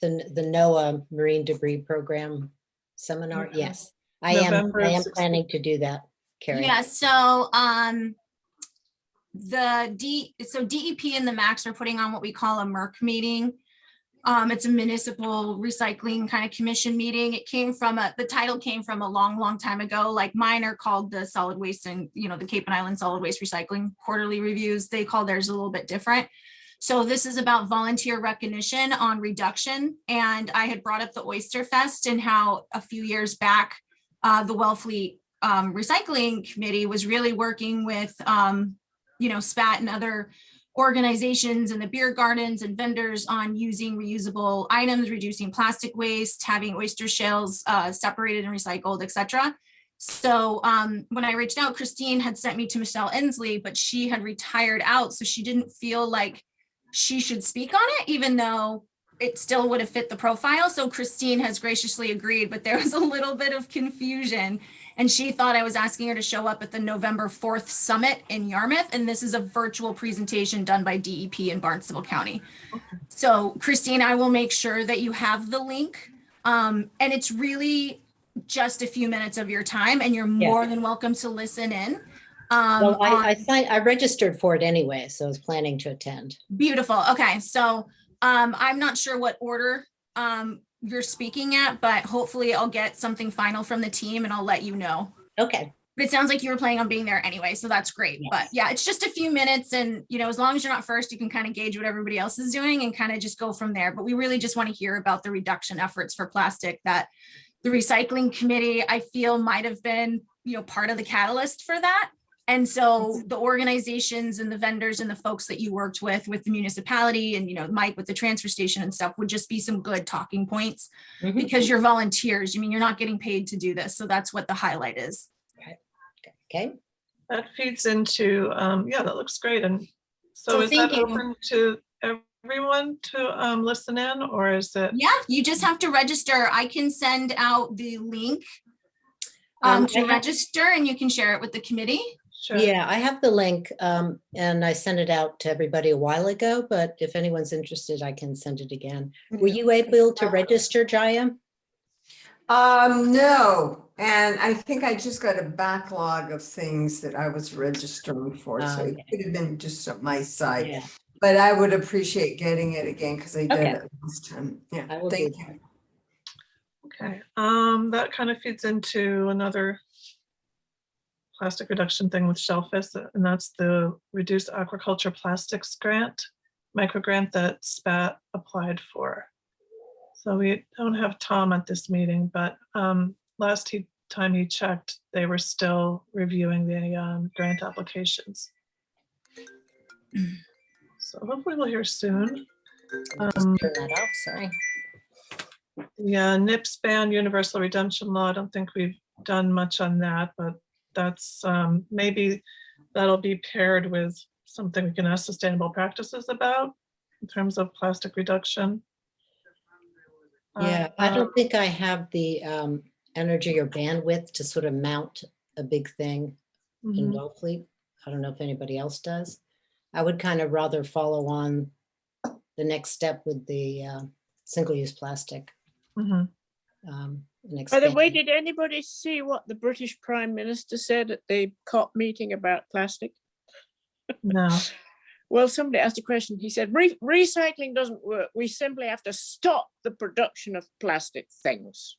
The NOAA Marine Debris Program seminar. Okay. Yes, I am November 16th. planning to do that, Carrie. Yeah, so DEP and the MAX are putting on what we call a MERC meeting. It's a municipal recycling kind of commission meeting. It came from the title came from a long time ago. Like mine are called the solid waste and, you know, the Cape and Island solid waste recycling quarterly reviews. They call theirs a little bit different. So this is about volunteer recognition on reduction. And I had brought up the Oyster Fest and how a few years back, the Wellfleet recycling committee was really working with, SPAT and other organizations and the beer gardens and vendors on using reusable items, reducing plastic waste, having oyster shells separated and recycled, etc. So when I reached out, Christine had sent me to Michelle Ensley, but she had retired out, so she didn't feel like she should speak on it, even though it still would have fit the profile. So Christine has graciously agreed, but there was a little bit of confusion. And she thought I was asking her to show up at the November 4th summit in Yarmouth. And this is a virtual presentation done by DEP in Barnstable County. So Christine, I will make sure that you have the link. And it's really just a few minutes of your time, and you're more than welcome to listen in. Well, I registered for it anyway, so I was planning to attend. Beautiful. Okay. So I'm not sure what order you're speaking at, but hopefully I'll get something final from the team and I'll let you know. Okay, But it sounds like you were planning on being there anyway, so that's great. But Yes. yeah, it's just a few minutes and, you know, as long as you're not first, you can kind of gauge what everybody else is doing and kind of just go from there. But we really just want to hear about the reduction efforts for plastic that the recycling committee, I feel, might have been, you know, part of the catalyst for that. And so the organizations and the vendors and the folks that you worked with the municipality and, you know, Mike with the transfer station and stuff would just be some good talking points Mhm. because you're volunteers. I mean, you're not getting paid to do this. So that's what the highlight is. okay. That feeds into, yeah, that looks great. And so So is that thank you. open to everyone to listen in, or is it? Yeah, you just have to register. I can send out the link I to have- register and you can share it with the committee. Sure. Yeah, I have the link, and I sent it out to everybody a while ago, but if anyone's interested, I can send it again. Were you able to register, Jaya? No, and I think I just got a backlog of things that I was registering for, so it Okay. could have been just on my side. Yeah, But I would appreciate getting it again because I did Okay. it last time. Yeah, I will thank do you. that. Okay, that kind of feeds into another plastic reduction thing with Shellfish, and that's the Reduced Aquaculture Plastics Grant, micro grant that SPAT applied for. So we don't have Tom at this meeting, but last time he checked, they were still reviewing the grant applications. So hopefully we'll hear soon. Turn that off, sorry. Yeah, NIPS ban, universal redemption law. I don't think we've done much on that, but that's maybe that'll be paired with something we can ask sustainable practices about in terms of plastic reduction. Yeah, I don't think I have the energy or bandwidth to sort of mount a big thing in Mhm. Wellfleet. I don't know if anybody else does. I would kind of rather follow on the next step with the single-use plastic. Mhm. And By the way, expand. did anybody see what the British Prime Minister said at the COP meeting about plastic? No. Well, somebody asked a question. He said, recycling doesn't work. We simply have to stop the production of plastic things.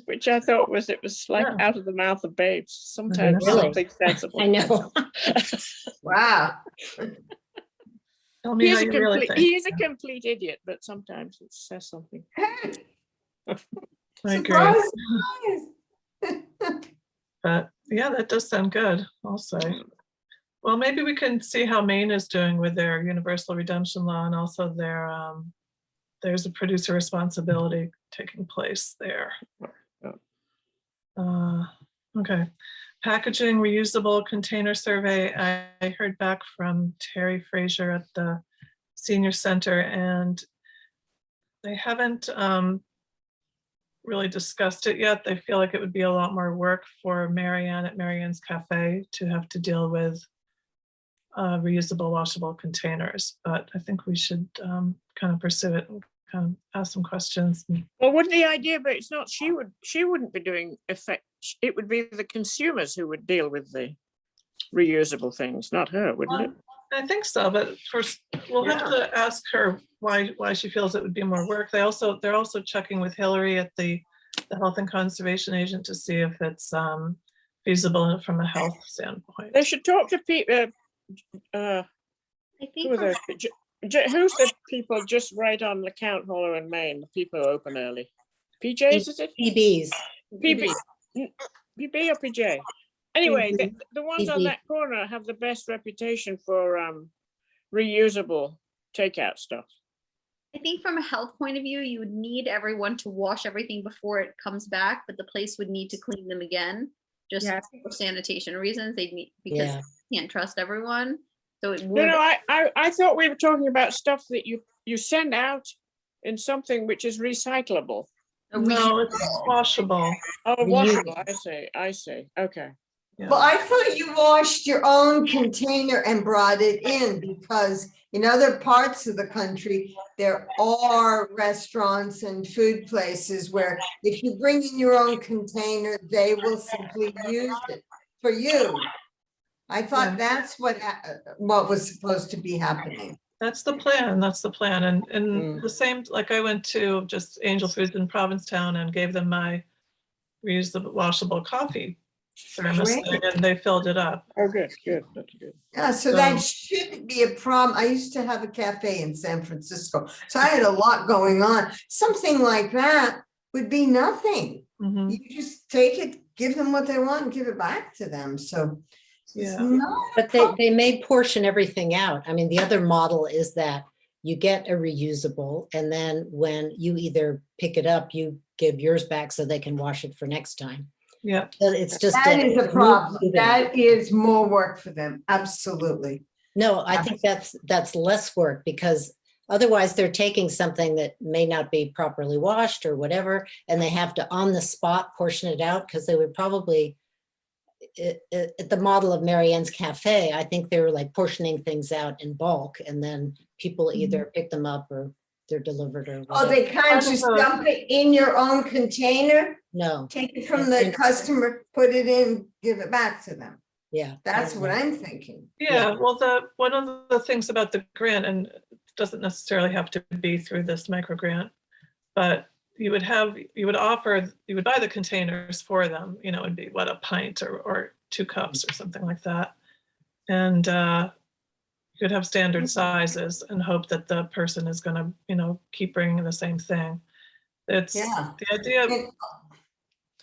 Which I thought was, it was like Yeah. out of the mouth of babes. Sometimes Really? something sensible. I know. Wow. Tell me how you really think. He is a complete idiot, but sometimes it says something. I agree. Surprise, surprise. But yeah, that does sound good, I'll say. Well, maybe we can see how Maine is doing with their universal redemption law, and also their there's a producer responsibility taking place there. Okay, packaging reusable container survey. I heard back from Terry Fraser at the senior center, and they haven't really discussed it yet. They feel like it would be a lot more work for Marianne at Marianne's Cafe to have to deal with reusable washable containers, but I think we should kind of pursue it and kind of ask some questions. Well, wouldn't the idea, but it's not, she wouldn't be doing effect. It would be the consumers who would deal with the reusable things, not her, wouldn't it? I think so, but first we'll have to ask her why she feels it would be more work. They're also checking with Hillary at the Health and Conservation Agent to see if it's feasible from a health standpoint. They should talk to people. I Who think are for- those? Who's the people just right on LeCount Hollow in Maine? The people who open early. PJs, is it? PBs. PB. PB or PJ? Anyway, PB. the ones on PB. that corner have the best reputation for reusable takeout stuff. I think from a health point of view, you would need everyone to wash everything before it comes back, but the place would need to clean them again, just Yeah. for sanitation reasons. They'd need, because Yeah. you can't trust everyone. So it No, would. no, I thought we were talking about stuff that you send out in something which is recyclable. No, it's washable. Oh, washable. Reusable. I see. Okay. Yeah. Well, I thought you washed your own container and brought it in because in other parts of the country, there are restaurants and food places where if you bring in your own container, they will simply use it for you. I thought Yeah. that's what was supposed to be happening. That's the plan. That's the plan. And Mm. the same, like I went to just Angel Foods in Provincetown and gave them my reusable washable coffee thermos Great. thing, and they filled it up. Oh, good, good, that's good. Yeah, so that shouldn't be a problem. I used to have a cafe in San Francisco, so I had a lot going on. Something like that would be nothing. Mhm. You just take it, give them what they want and give it back to them, so. it's Yeah. not a But they may portion everything out. I mean, the other model is that you get a reusable, and then when you either pick it up, you give yours back so they can wash it for next time. Yeah. So it's just. That is a problem. moving. That is more work for them, absolutely. No, I think that's less work, because otherwise they're taking something that may not be properly washed or whatever, and they have to on the spot portion it out, because they would probably, at the model of Marianne's Cafe, I think they were like portioning things out in bulk, and then people either pick them up or they're delivered or Oh, whatever. they can't just dump it in your own container, No, take it from the customer, put it in, give it back to them. yeah. That's what I'm thinking. Yeah, well, one of the things about the grant, and it doesn't necessarily have to be through this micro grant, but you would buy the containers for them, it'd be what, a pint or 2 cups or something like that. And you could have standard sizes and hope that the person is gonna, keep bringing the same thing. It's Yeah. the idea of,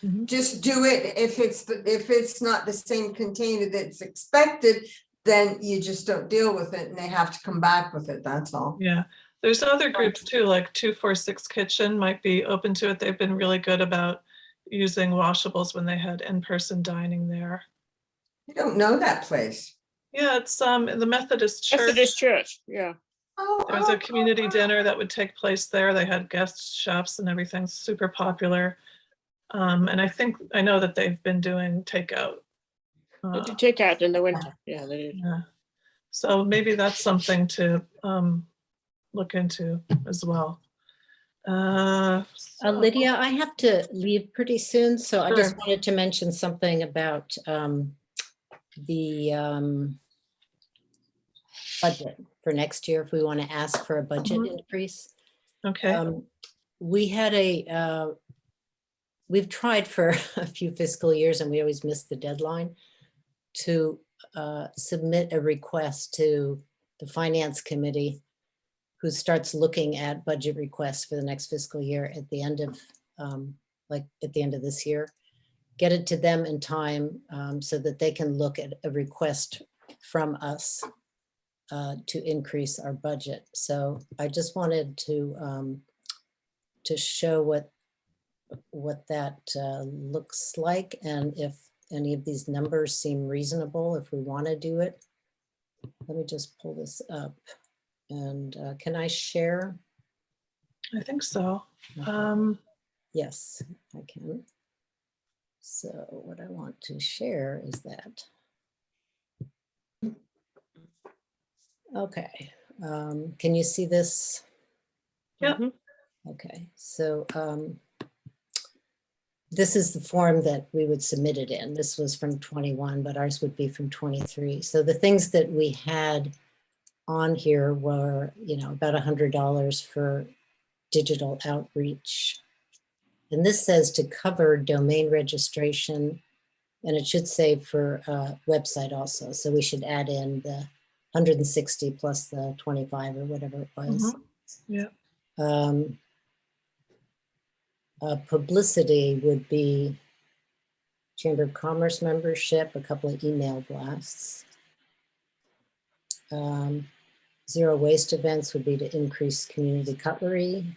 And just do it if it's not the same container that's expected, then you just don't deal with it and they have to come back with it, that's all. yeah. There's other groups too, like 246 Kitchen might be open to it. They've been really good about using washables when they had in-person dining there. I don't know that place. Yeah, it's the Methodist Church. Methodist Church, yeah. There was a community dinner that would take place there. They had guest chefs and everything, super popular. And I know that they've been doing takeout. They did take out in the winter, yeah, they did. Yeah. So maybe that's something to look into as well. Lydia, I have to leave pretty soon, so I just Sure. wanted to mention something about the budget for next year, if we want to ask for a budget increase. Okay. We had we've tried for a few fiscal years, and we always miss the deadline to submit a request to the Finance Committee, who starts looking at budget requests for the next fiscal year at the end of, at the end of this year. Get it to them in time so that they can look at a request from us to increase our budget. So I just wanted to show what that looks like, and if any of these numbers seem reasonable, if we want to do it. Let me just pull this up. And can I share? I think so. Yes, I can. So what I want to share is that. Okay, can you see this? Yeah. Okay, so this is the form that we would submit it in. This was from 21, but ours would be from 23. So the things that we had on here were, about $100 for digital outreach. And this says to cover domain registration, and it should say for website also. So we should add in the 160 plus the 25 or whatever it was. Yeah. Publicity would be Chamber of Commerce membership, a couple of email blasts. Zero waste events would be to increase community cutlery.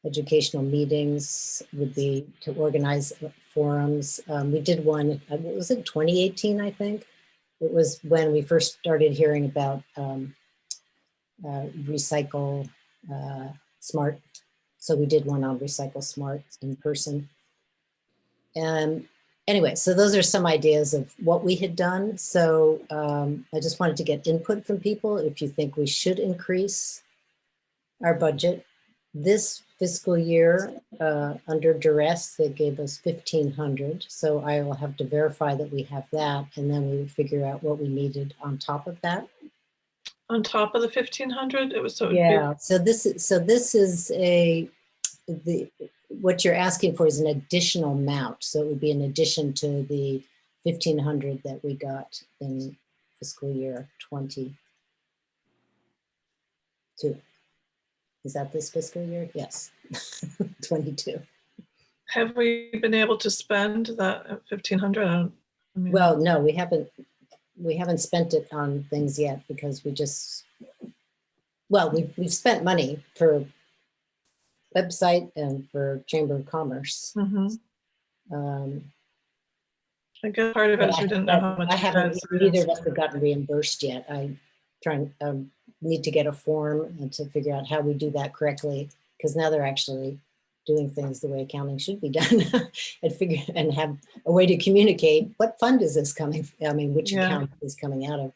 Educational meetings would be to organize forums. We did one, what was it, 2018, I think? It was when we first started hearing about Recycle Smart. So we did one on Recycle Smart in person. And anyway, so those are some ideas of what we had done. So I just wanted to get input from people if you think we should increase our budget. This fiscal year, under duress, they gave us $1,500. So I will have to verify that we have that, and then we would figure out what we needed on top of that. on top of the 1,500? It was so. it'd be- Yeah, so this is what you're asking for is an additional amount. So it would be in addition to the 1,500 that we got in fiscal year 22. Is that this fiscal year? Yes, 22. Have we been able to spend that 1,500? I mean, Well, no, we haven't spent it on things yet because we've spent money for website and for Chamber of Commerce. mhm. Um, I guess part of it is we didn't know how much. I you haven't, guys neither of us spent. have gotten reimbursed yet. Need to get a form and to figure out how we do that correctly, because now they're actually doing things the way accounting should be done and have a way to communicate what fund is this coming, which Yeah. account is coming out of.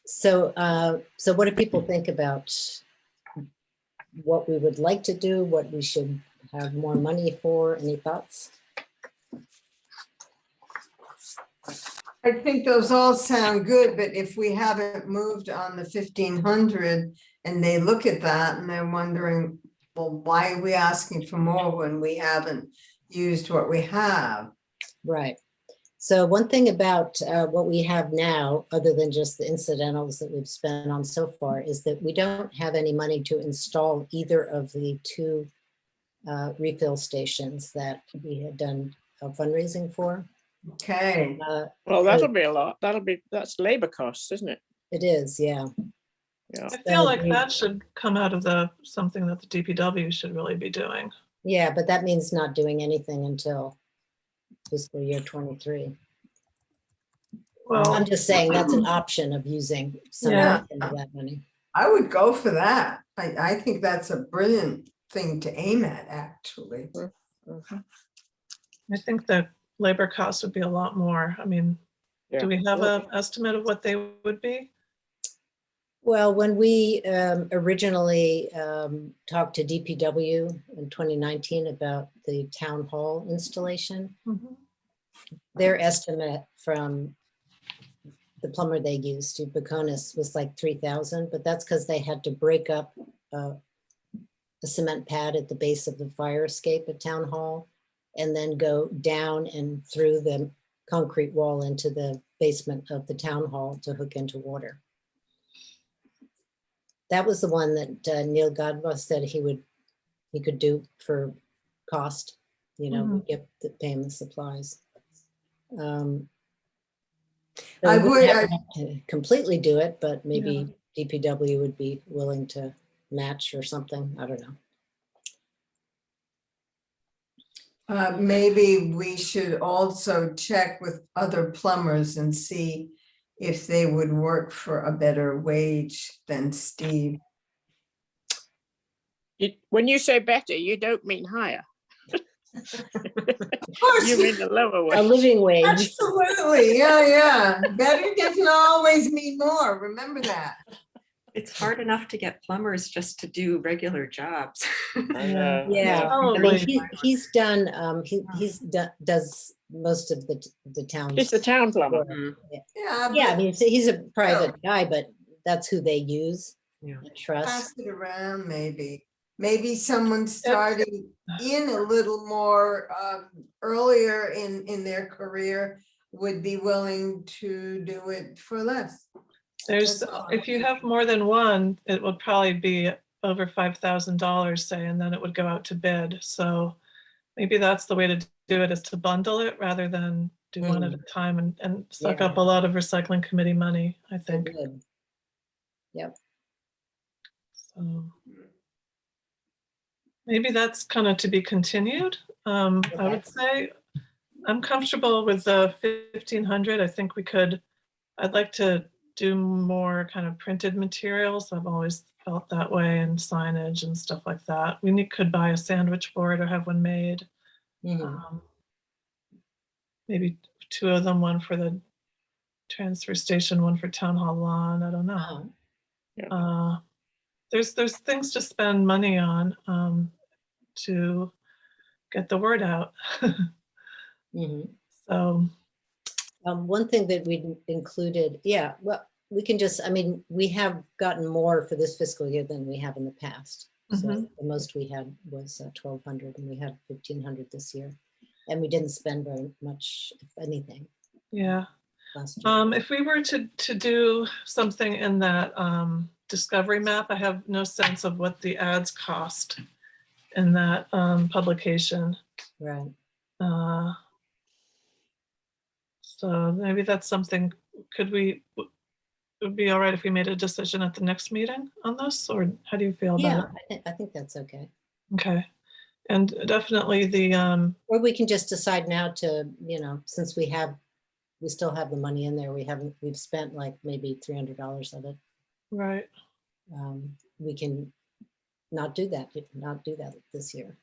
So what do people think about what we would like to do, what we should have more money for? Any thoughts? I think those all sound good, but if we haven't moved on the 1,500 and they look at that and they're wondering, well, why are we asking for more when we haven't used what we have? Right. So one thing about what we have now, other than just the incidentals that we've spent on so far, is that we don't have any money to install either of the two refill stations that we had done fundraising for. Okay, Well, that'll be a lot. That's labor costs, isn't it? It is, yeah. Yeah. I feel like we- that should come out of something that the DPW should really be doing. Yeah, but that means not doing anything until fiscal year 23. Well, I'm just saying that's an option of using some Yeah. of that money. I would go for that. I think that's a brilliant thing to aim at, actually. Mhm. I think the labor costs would be a lot more. I mean, Yeah. do we have an estimate of what they would be? Well, when we originally talked to DPW in 2019 about the town hall installation, Mhm. their estimate from the plumber they used, to Baconis, was like 3,000, but that's because they had to break up the cement pad at the base of the fire escape at town hall and then go down and through the concrete wall into the basement of the town hall to hook into water. That was the one that Neil Godbout said he could do for cost, get pay him the supplies. So I we wouldn't would- have to completely do it, but maybe DPW would be willing to match or something. I don't know. Maybe we should also check with other plumbers and see if they would work for a better wage than Steve. When you say better, you don't mean higher. Of course, You mean the lower A wage. living wage. absolutely, yeah. Better doesn't always mean more, remember that. It's hard enough to get plumbers just to do regular jobs. I know, I Yeah, know. I mean, Probably. he's done, does most of the town. He's the town plumber. Mhm. Yeah, Yeah, I but mean, he's a private guy, but that's who they use Yeah. and trust. pass it around, maybe. Maybe someone starting in a little more earlier in their career would be willing to do it for less. There's, That's all. if you have more than one, it would probably be over $5,000, say, and then it would go out to bid. So maybe that's the way to do it, is to bundle it rather than do one at a time and suck Yeah. up a lot of recycling committee money, I So think. good. Yep. So maybe that's kind of to be continued. I would say I'm comfortable with the 1,500. I think I'd like to do more kind of printed materials. I've always felt that way, and signage and stuff like that. Could buy a sandwich board or have one made. Mhm. Maybe two of them, one for the transfer station, one for town hall lawn. I don't know. There's things to spend money on to get the word out. Mhm. So One thing that we included, we can just, I mean, we have gotten more for this fiscal year than we have in the past. So Mhm. the most we had was 1,200 and we had 1,500 this year. And we didn't spend very much, if anything, Yeah. last year. If we were to do something in that discovery map, I have no sense of what the ads cost in that publication. Right. So maybe that's something, it would be all right if we made a decision at the next meeting on this, or how do you feel Yeah, about I think that's okay. it? Okay. And definitely the, Or we can just decide now to, since we still have the money in there, we've spent like maybe $300 of it. right, We can not do that this year.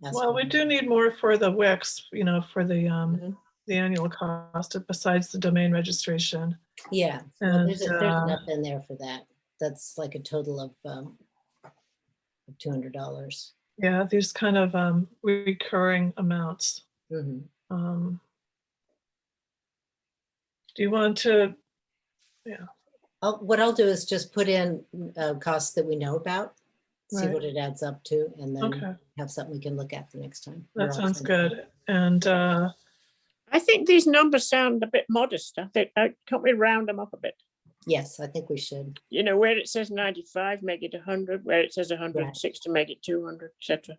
Ask well, for we more. do need more for the Wix, for Mhm. the annual cost besides the domain registration. Yeah, well, And, there's enough in there for that. That's like a total of $200. yeah, these kind of recurring amounts. Mhm. Do you want to, What I'll do is just put in costs that we know about, see Right. what it adds up to, and then okay, have something we can look at for next time. Or that I'll sounds send it out. good. And I think these numbers sound a bit modest. I think, can't we round them up a bit? Yes, I think we should. Where it says 95, make it 100, where it says 160, make it 200, etc.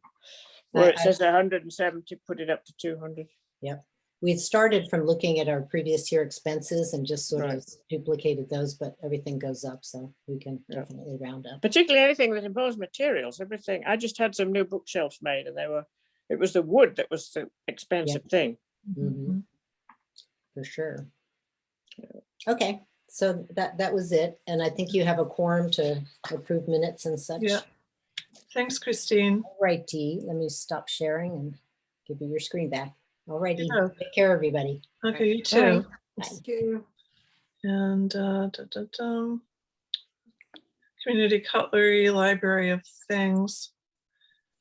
Where it says 170, put it up to 200. Yep. We had started from looking at our previous year expenses and just sort of Right. duplicated those, but everything goes up, so we can Yeah. definitely round up. Particularly anything that involves materials, everything. I just had some new bookshelves made and it was the wood that was the expensive thing. Mhm. For sure. Okay, so that was it. And I think you have a quorum to approve minutes and such. Yeah. Thanks, Christine. All right, Dee, let me stop sharing and give you your screen back. All righty, Yeah. take care, everybody. Okay, you Bye. too. Thank you. And community cutlery, library of things.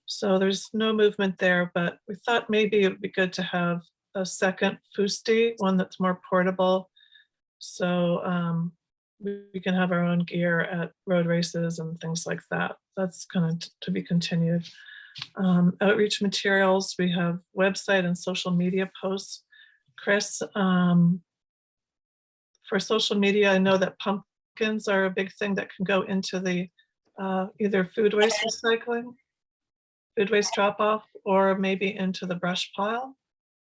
So there's no movement there, but we thought maybe it would be good to have a second fusti, one that's more portable. So we can have our own gear at road races and things like that. That's kind of to be continued. Outreach materials, we have website and social media posts. Chris, for social media, I know that pumpkins are a big thing that can go into the either food waste recycling, food waste drop off, or maybe into the brush pile.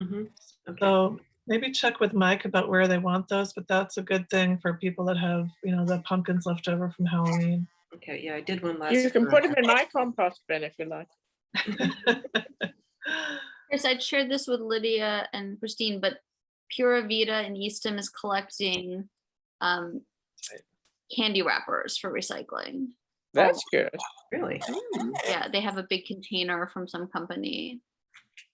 Mhm. Okay. So maybe check with Mike about where they want those, but that's a good thing for people that have, the pumpkins left over from Halloween. Okay, yeah, I did one last. You can year. put them in my compost bin if you like. Chris, I'd shared this with Lydia and Christine, but Pura Vida in Eastham is collecting candy wrappers for recycling. That's good. Really? Yeah, they have a big container from some company.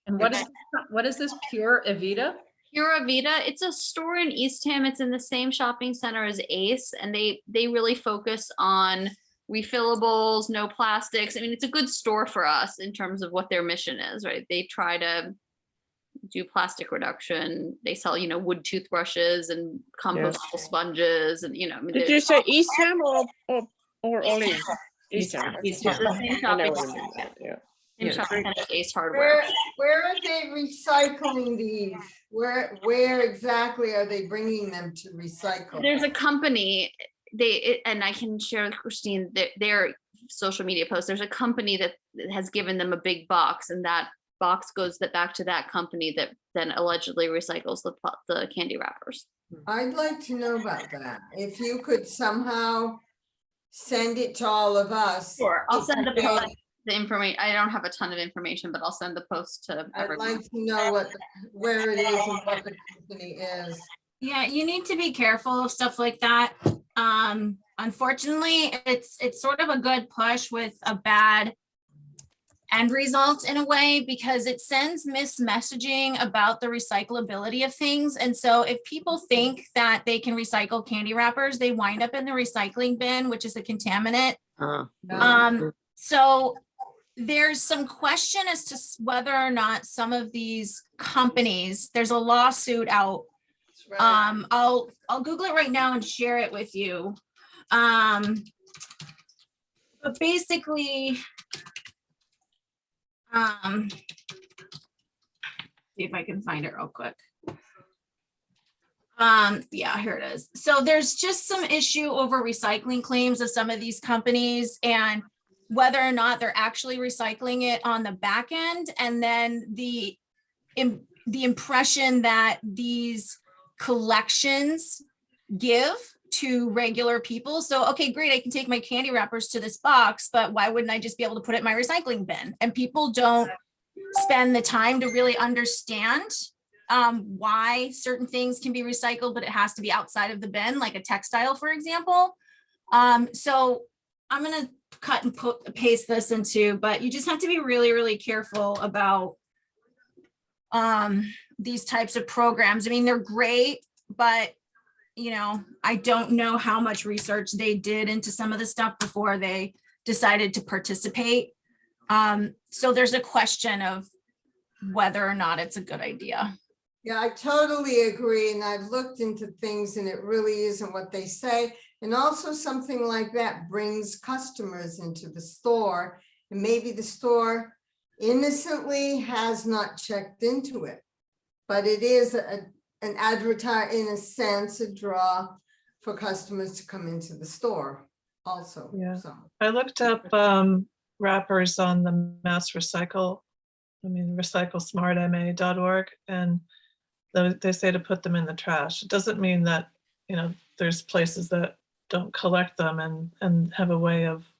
And what is this Pure Evita? Pura Vida, it's a store in Eastham. It's in the same shopping center as Ace, and they really focus on refillables, no plastics. I mean, it's a good store for us in terms of what their mission is, right? They try to do plastic reduction. They sell, wood toothbrushes and compostable sponges, and I mean, Did you say Eastham or Olean? Eastham. Eastham. Eastham. the same I know shopping what you center, mean, yeah. same Yeah, shopping center as Ace Hardware. Where are they recycling these? Where exactly are they bringing them to recycle? There's a company, and I can share with Christine their social media post. There's a company that has given them a big box, and that box goes back to that company that then allegedly recycles the candy wrappers. I'd like to know about that. If you could somehow send it to all of us. Sure, I'll send the Okay. post, the information. I don't have a ton of information, but I'll send the post to I'd everyone. like to know where it is and what the company is. Yeah, you need to be careful of stuff like that. Unfortunately, it's sort of a good push with a bad end result in a way, because it sends messaging about the recyclability of things. And so if people think that they can recycle candy wrappers, they wind up in the recycling bin, which is a contaminant. So there's some question as to whether or not some of these companies, there's a lawsuit out Right. I'll Google it right now and share it with you. But basically, see if I can find it real quick. Yeah, here it is. So there's just some issue over recycling claims of some of these companies and whether or not they're actually recycling it on the back end. And then the impression that these collections give to regular people. So, okay, great, I can take my candy wrappers to this box, but why wouldn't I just be able to put it in my recycling bin? And people don't spend the time to really understand why certain things can be recycled, but it has to be outside of the bin, like a textile, for example. So I'm gonna cut and paste this into, but you just have to be really, really careful about these types of programs. I mean, they're great, but you know, I don't know how much research they did into some of the stuff before they decided to participate. So there's a question of whether or not it's a good idea. Yeah, I totally agree. And I've looked into things and it really isn't what they say. And also something like that brings customers into the store and maybe the store innocently has not checked into it. But it is an advertise, in a sense, a draw for customers to come into the store also. Yeah. So I looked up wrappers on the recyclesmartma.org, and they say to put them in the trash. It doesn't mean that, you know, there's places that don't collect them and have a way of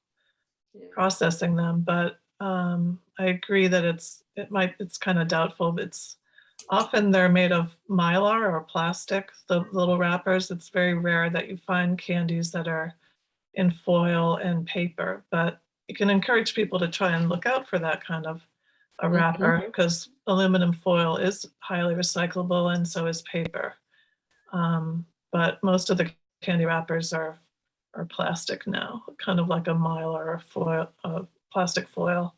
processing them, but I agree that it's kind of doubtful. It's often they're made of mylar or plastic, the little wrappers. It's very rare that you find candies that are in foil and paper, but you can encourage people to try and look out for that kind of a wrapper because aluminum foil is highly recyclable and so is paper. But most of the candy wrappers are plastic now, kind of like a mylar or foil, plastic foil.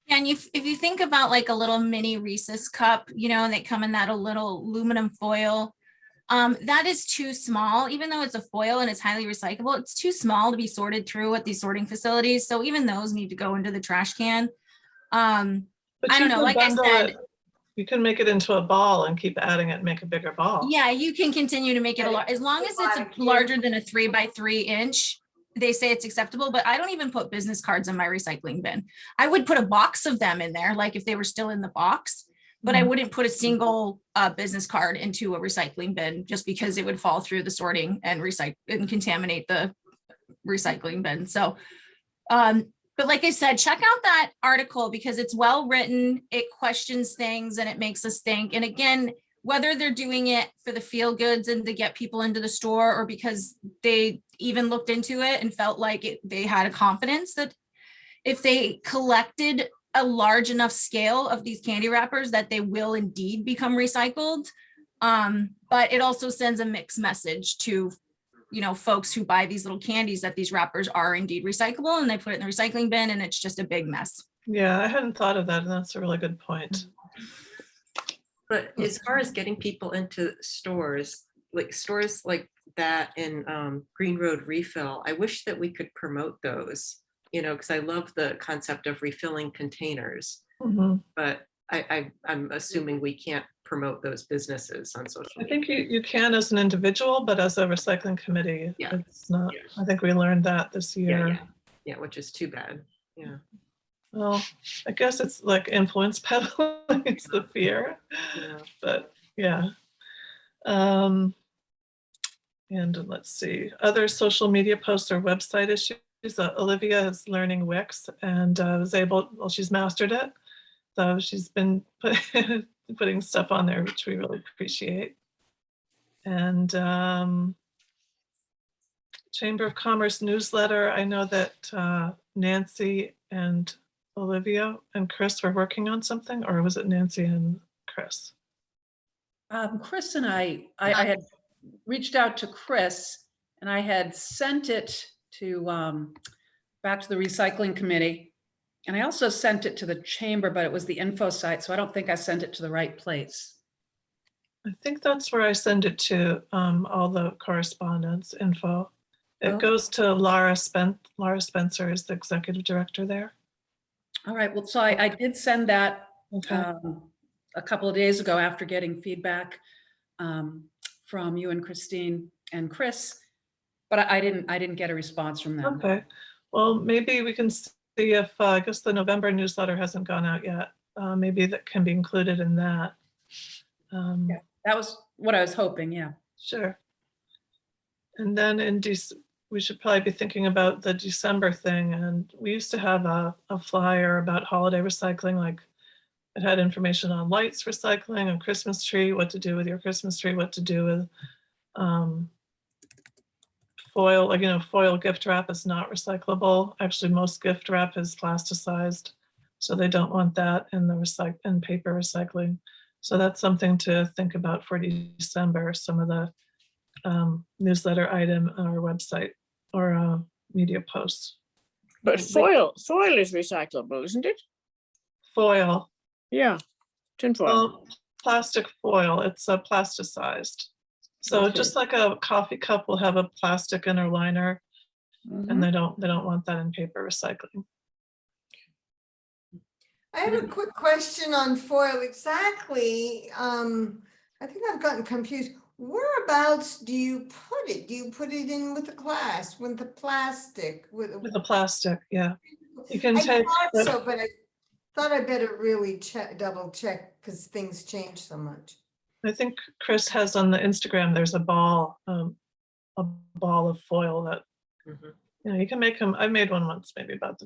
And if you think about like a little mini Reese's cup, you know, and they come in that a little aluminum foil, that is too small, even though it's a foil and it's highly recyclable, it's too small to be sorted through at these sorting facilities. So even those need to go into the trash can. But I don't know, like I said, you can make it into a ball and keep adding it and make a bigger ball. yeah, you can continue to make it as long as it's larger than a 3x3 inch. They say it's acceptable, but I don't even put business cards in my recycling bin. I would put a box of them in there, like if they were still in the box, but I wouldn't put a single business card into a recycling bin just because it would fall through the sorting and contaminate the recycling bin. So, but like I said, check out that article because it's well written. It questions things and it makes us think. And again, whether they're doing it for the feel goods and to get people into the store or because they even looked into it and felt like they had a confidence that if they collected a large enough scale of these candy wrappers that they will indeed become recycled. But it also sends a mixed message to, you know, folks who buy these little candies that these wrappers are indeed recyclable and they put it in the recycling bin and it's just a big mess. Yeah, I hadn't thought of that, and that's a really good point. But as far as getting people into stores like that in Green Road Refill, I wish that we could promote those, you know, because I love the concept of refilling containers. But I'm assuming we can't promote those businesses on social I media. think you can as an individual, but as a recycling committee, Yeah. it's not. I think we learned that this year. Yeah, which is too bad. Yeah. Well, I guess it's like influence peddling is the fear, but yeah. And let's see, other social media posts or website issues. Olivia is learning Wix and she's mastered it. So she's been putting stuff on there, which we really appreciate. And Chamber of Commerce newsletter. I know that Nancy and Olivia and Chris were working on something, or was it Nancy and Chris? Chris and I had reached out to Chris and I had sent it to back to the recycling committee. And I also sent it to the chamber, but it was the info site. So I don't think I sent it to the right place. I think that's where I send it to, all the correspondence info. It Oh. goes to Laura Spencer is the executive director there. All right, well, so I did send that Okay, a couple of days ago after getting feedback from you and Christine and Chris, but I didn't get a response from them. okay. Well, maybe we can see if, I guess the November newsletter hasn't gone out yet. Maybe that can be included in that. Yeah. That was what I was hoping, yeah. Sure. And then we should probably be thinking about the December thing. And we used to have a flyer about holiday recycling, like it had information on lights recycling, a Christmas tree, what to do with your Christmas tree, what to do with foil, like, foil gift wrap is not recyclable. Actually, most gift wrap is plasticized. So they don't want that in in paper recycling. So that's something to think about for December, some of the newsletter item on our website or media posts. But foil is recyclable, isn't it? Foil, Yeah, tinfoil. well, plastic foil, it's plasticized. So Okay. just like a coffee cup will have a plastic inner liner, Mhm. and they don't want that in paper recycling. I have a quick question on foil. Exactly. I think I've gotten confused. Whereabouts do you put it? Do you put it in with the glass, with the plastic, with? With the plastic, yeah. You can I take, thought the- so, but I thought I better really double check because things change so much. I think Chris has on the Instagram, there's a ball of foil that, Mhm. you can make them. I made one once, maybe about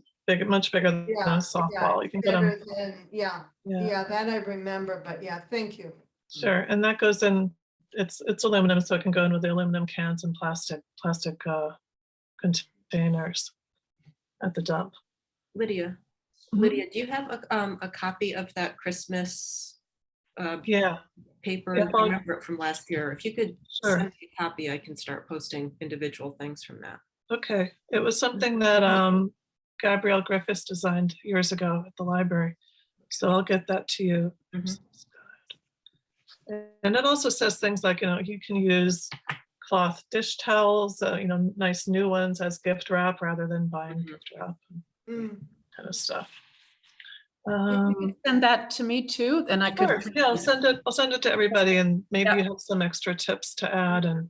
much bigger than Yeah, a softball. You can get them. Better than, yeah, that I remember, but yeah, thank you. Sure, and that goes in, it's aluminum, so it can go in with the aluminum cans and plastic containers at the dump. Lydia, Mhm. Lydia, do you have a copy of that Christmas Yeah, paper? Yeah, I remember it from last year. If you could Sure. send me a copy, I can start posting individual things from that. okay. It was something that Gabrielle Griffiths designed years ago at the library. So I'll get that to you. Mhm. And it also says things like, you can use cloth dish towels, nice new ones as gift wrap rather than buying Mhm. gift wrap Mm. kind of stuff. You can send that to me too, and I Sure, could. yeah, I'll send it to everybody, and maybe Yeah. you have some extra tips to add, and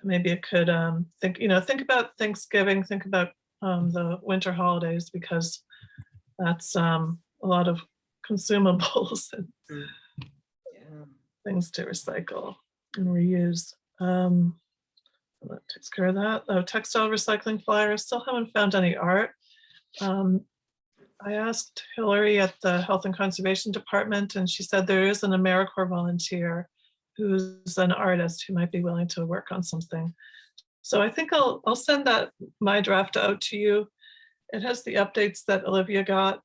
maybe it could think about Thanksgiving, think about the winter holidays, because that's a lot of consumables and Mm. Yeah. things to recycle and reuse. That takes care of that. Textile recycling flyer, still haven't found any art. I asked Hillary at the Health and Conservation Department, and she said there is an AmeriCorps volunteer who's an artist who might be willing to work on something. So I think I'll send my draft out to you. It has the updates that Olivia got,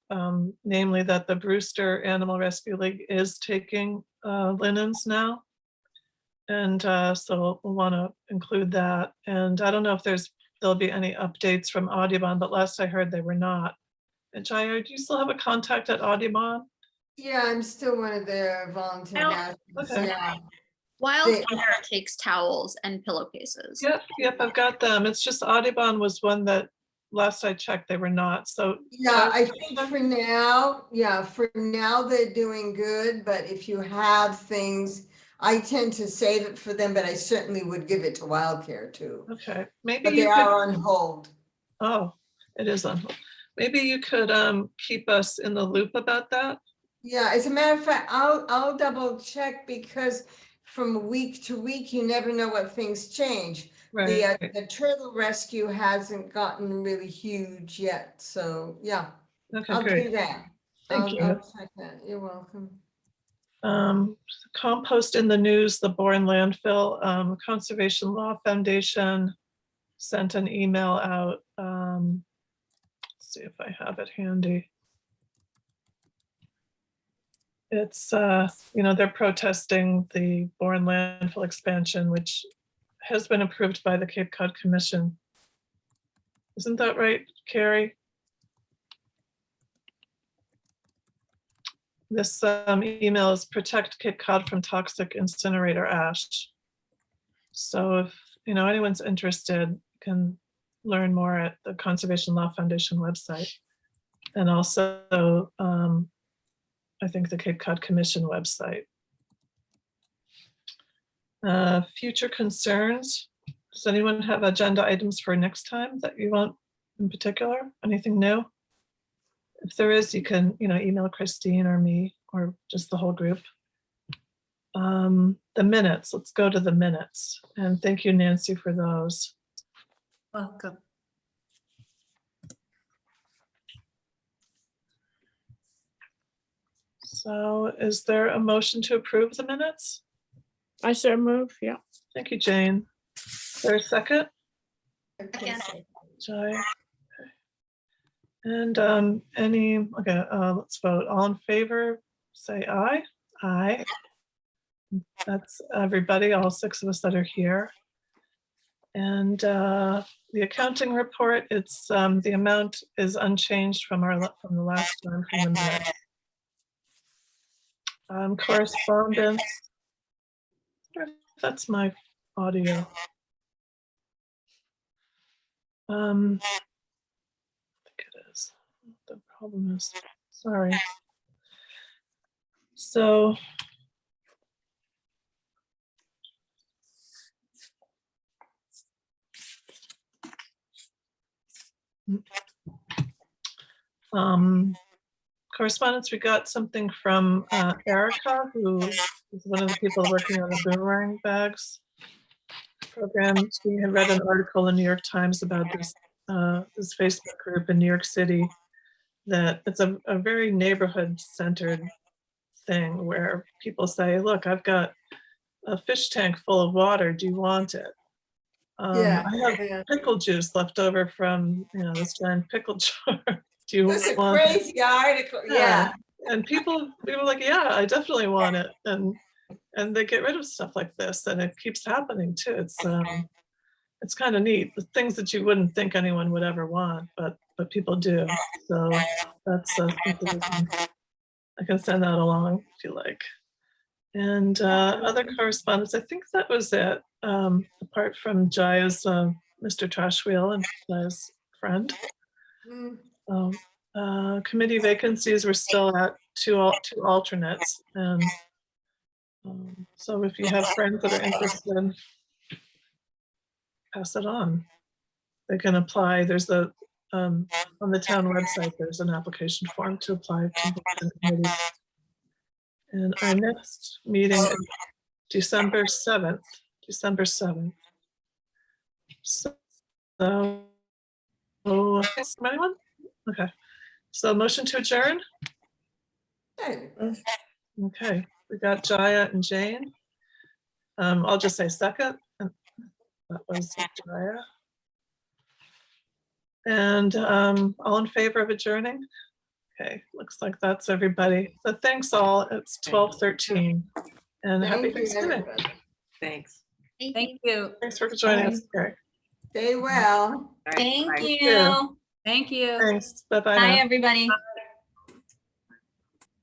namely that the Brewster Animal Rescue League is taking linens now. And so we'll want to include that. And I don't know if there'll be any updates from Audubon, but last I heard they were not. And Jaya, do you still have a contact at Audubon? Yeah, I'm still one of their volunteer Well, nationals, okay. yeah. Wildfire takes towels and pillowcases. Yep, I've got them. It's just Audubon was one that last I checked, they were not. So Yeah, I think for now they're doing good, but if you have things, I tend to save it for them, but I certainly would give it to Wildcare too. okay, maybe But they you could. are on hold. Oh, it is on hold. Maybe you could keep us in the loop about that. Yeah, as a matter of fact, I'll double check because from week to week, you never know what things change. Right. The turtle rescue hasn't gotten really huge yet, so yeah, Okay, I'll do great. that. Thank you. I'll check that. You're welcome. Compost in the news, the Bourne landfill, Conservation Law Foundation sent an email out. Let's see if I have it handy. It's, they're protesting the Bourne landfill expansion, which has been approved by the Cape Cod Commission. Isn't that right, Carrie? This email is protect Cape Cod from toxic incinerator ash. So if anyone's interested, can learn more at the Conservation Law Foundation website. And also, I think the Cape Cod Commission website. Future concerns. Does anyone have agenda items for next time that you want in particular? Anything new? If there is, you can, email Christine or me or just the whole group. The minutes, let's go to the minutes. And thank you, Nancy, for those. Welcome. So is there a motion to approve the minutes? I so move, yeah. Thank you, Jane. Is there a second? Again. Jai. Okay. And let's vote. All in favor, say aye. Aye. That's everybody, all 6 of us that are here. And the accounting report, it's the amount is unchanged from the last time from the minutes. Correspondence. I wonder if that's my audio. I think it is. The problem is, sorry. So correspondence, we got something from Erica, who is one of the people working on the boomerang bags program. She had read an article in New York Times about this Facebook group in New York City, that it's a very neighborhood centered thing where people say, look, I've got a fish tank full of water, do you want it? Yeah, I have pickle juice left over from this giant pickle jar. Do you That's a want it? crazy article, yeah. And people are like, yeah, I definitely want it. And they get rid of stuff like this, and it keeps happening too. It's kind of neat. The things that you wouldn't think anyone would ever want, but people do. So that's I can send that along if you like. And other correspondence, I think that was it. Apart from Jaya's Mr. Trashwheel and Jaya's friend. Committee vacancies, we're still at two alternates. And so if you have friends that are interested, pass it on. They can apply. There's on the town website, there's an application form to apply to the committee. And our next meeting is December 7th. So, anyone? Okay. So motion to adjourn? Okay, we got Jaya and Jane. I'll just say second. That was Jaya. And all in favor of adjourning? Okay, looks like that's everybody. So thanks all. It's 12:13. And happy Thank you, Thanksgiving. everybody. Thanks. Thank you. Thanks for joining us. Gary. Stay well. All right, Thank bye. you. Thank you. Thanks. Bye-bye Bye, now. everybody.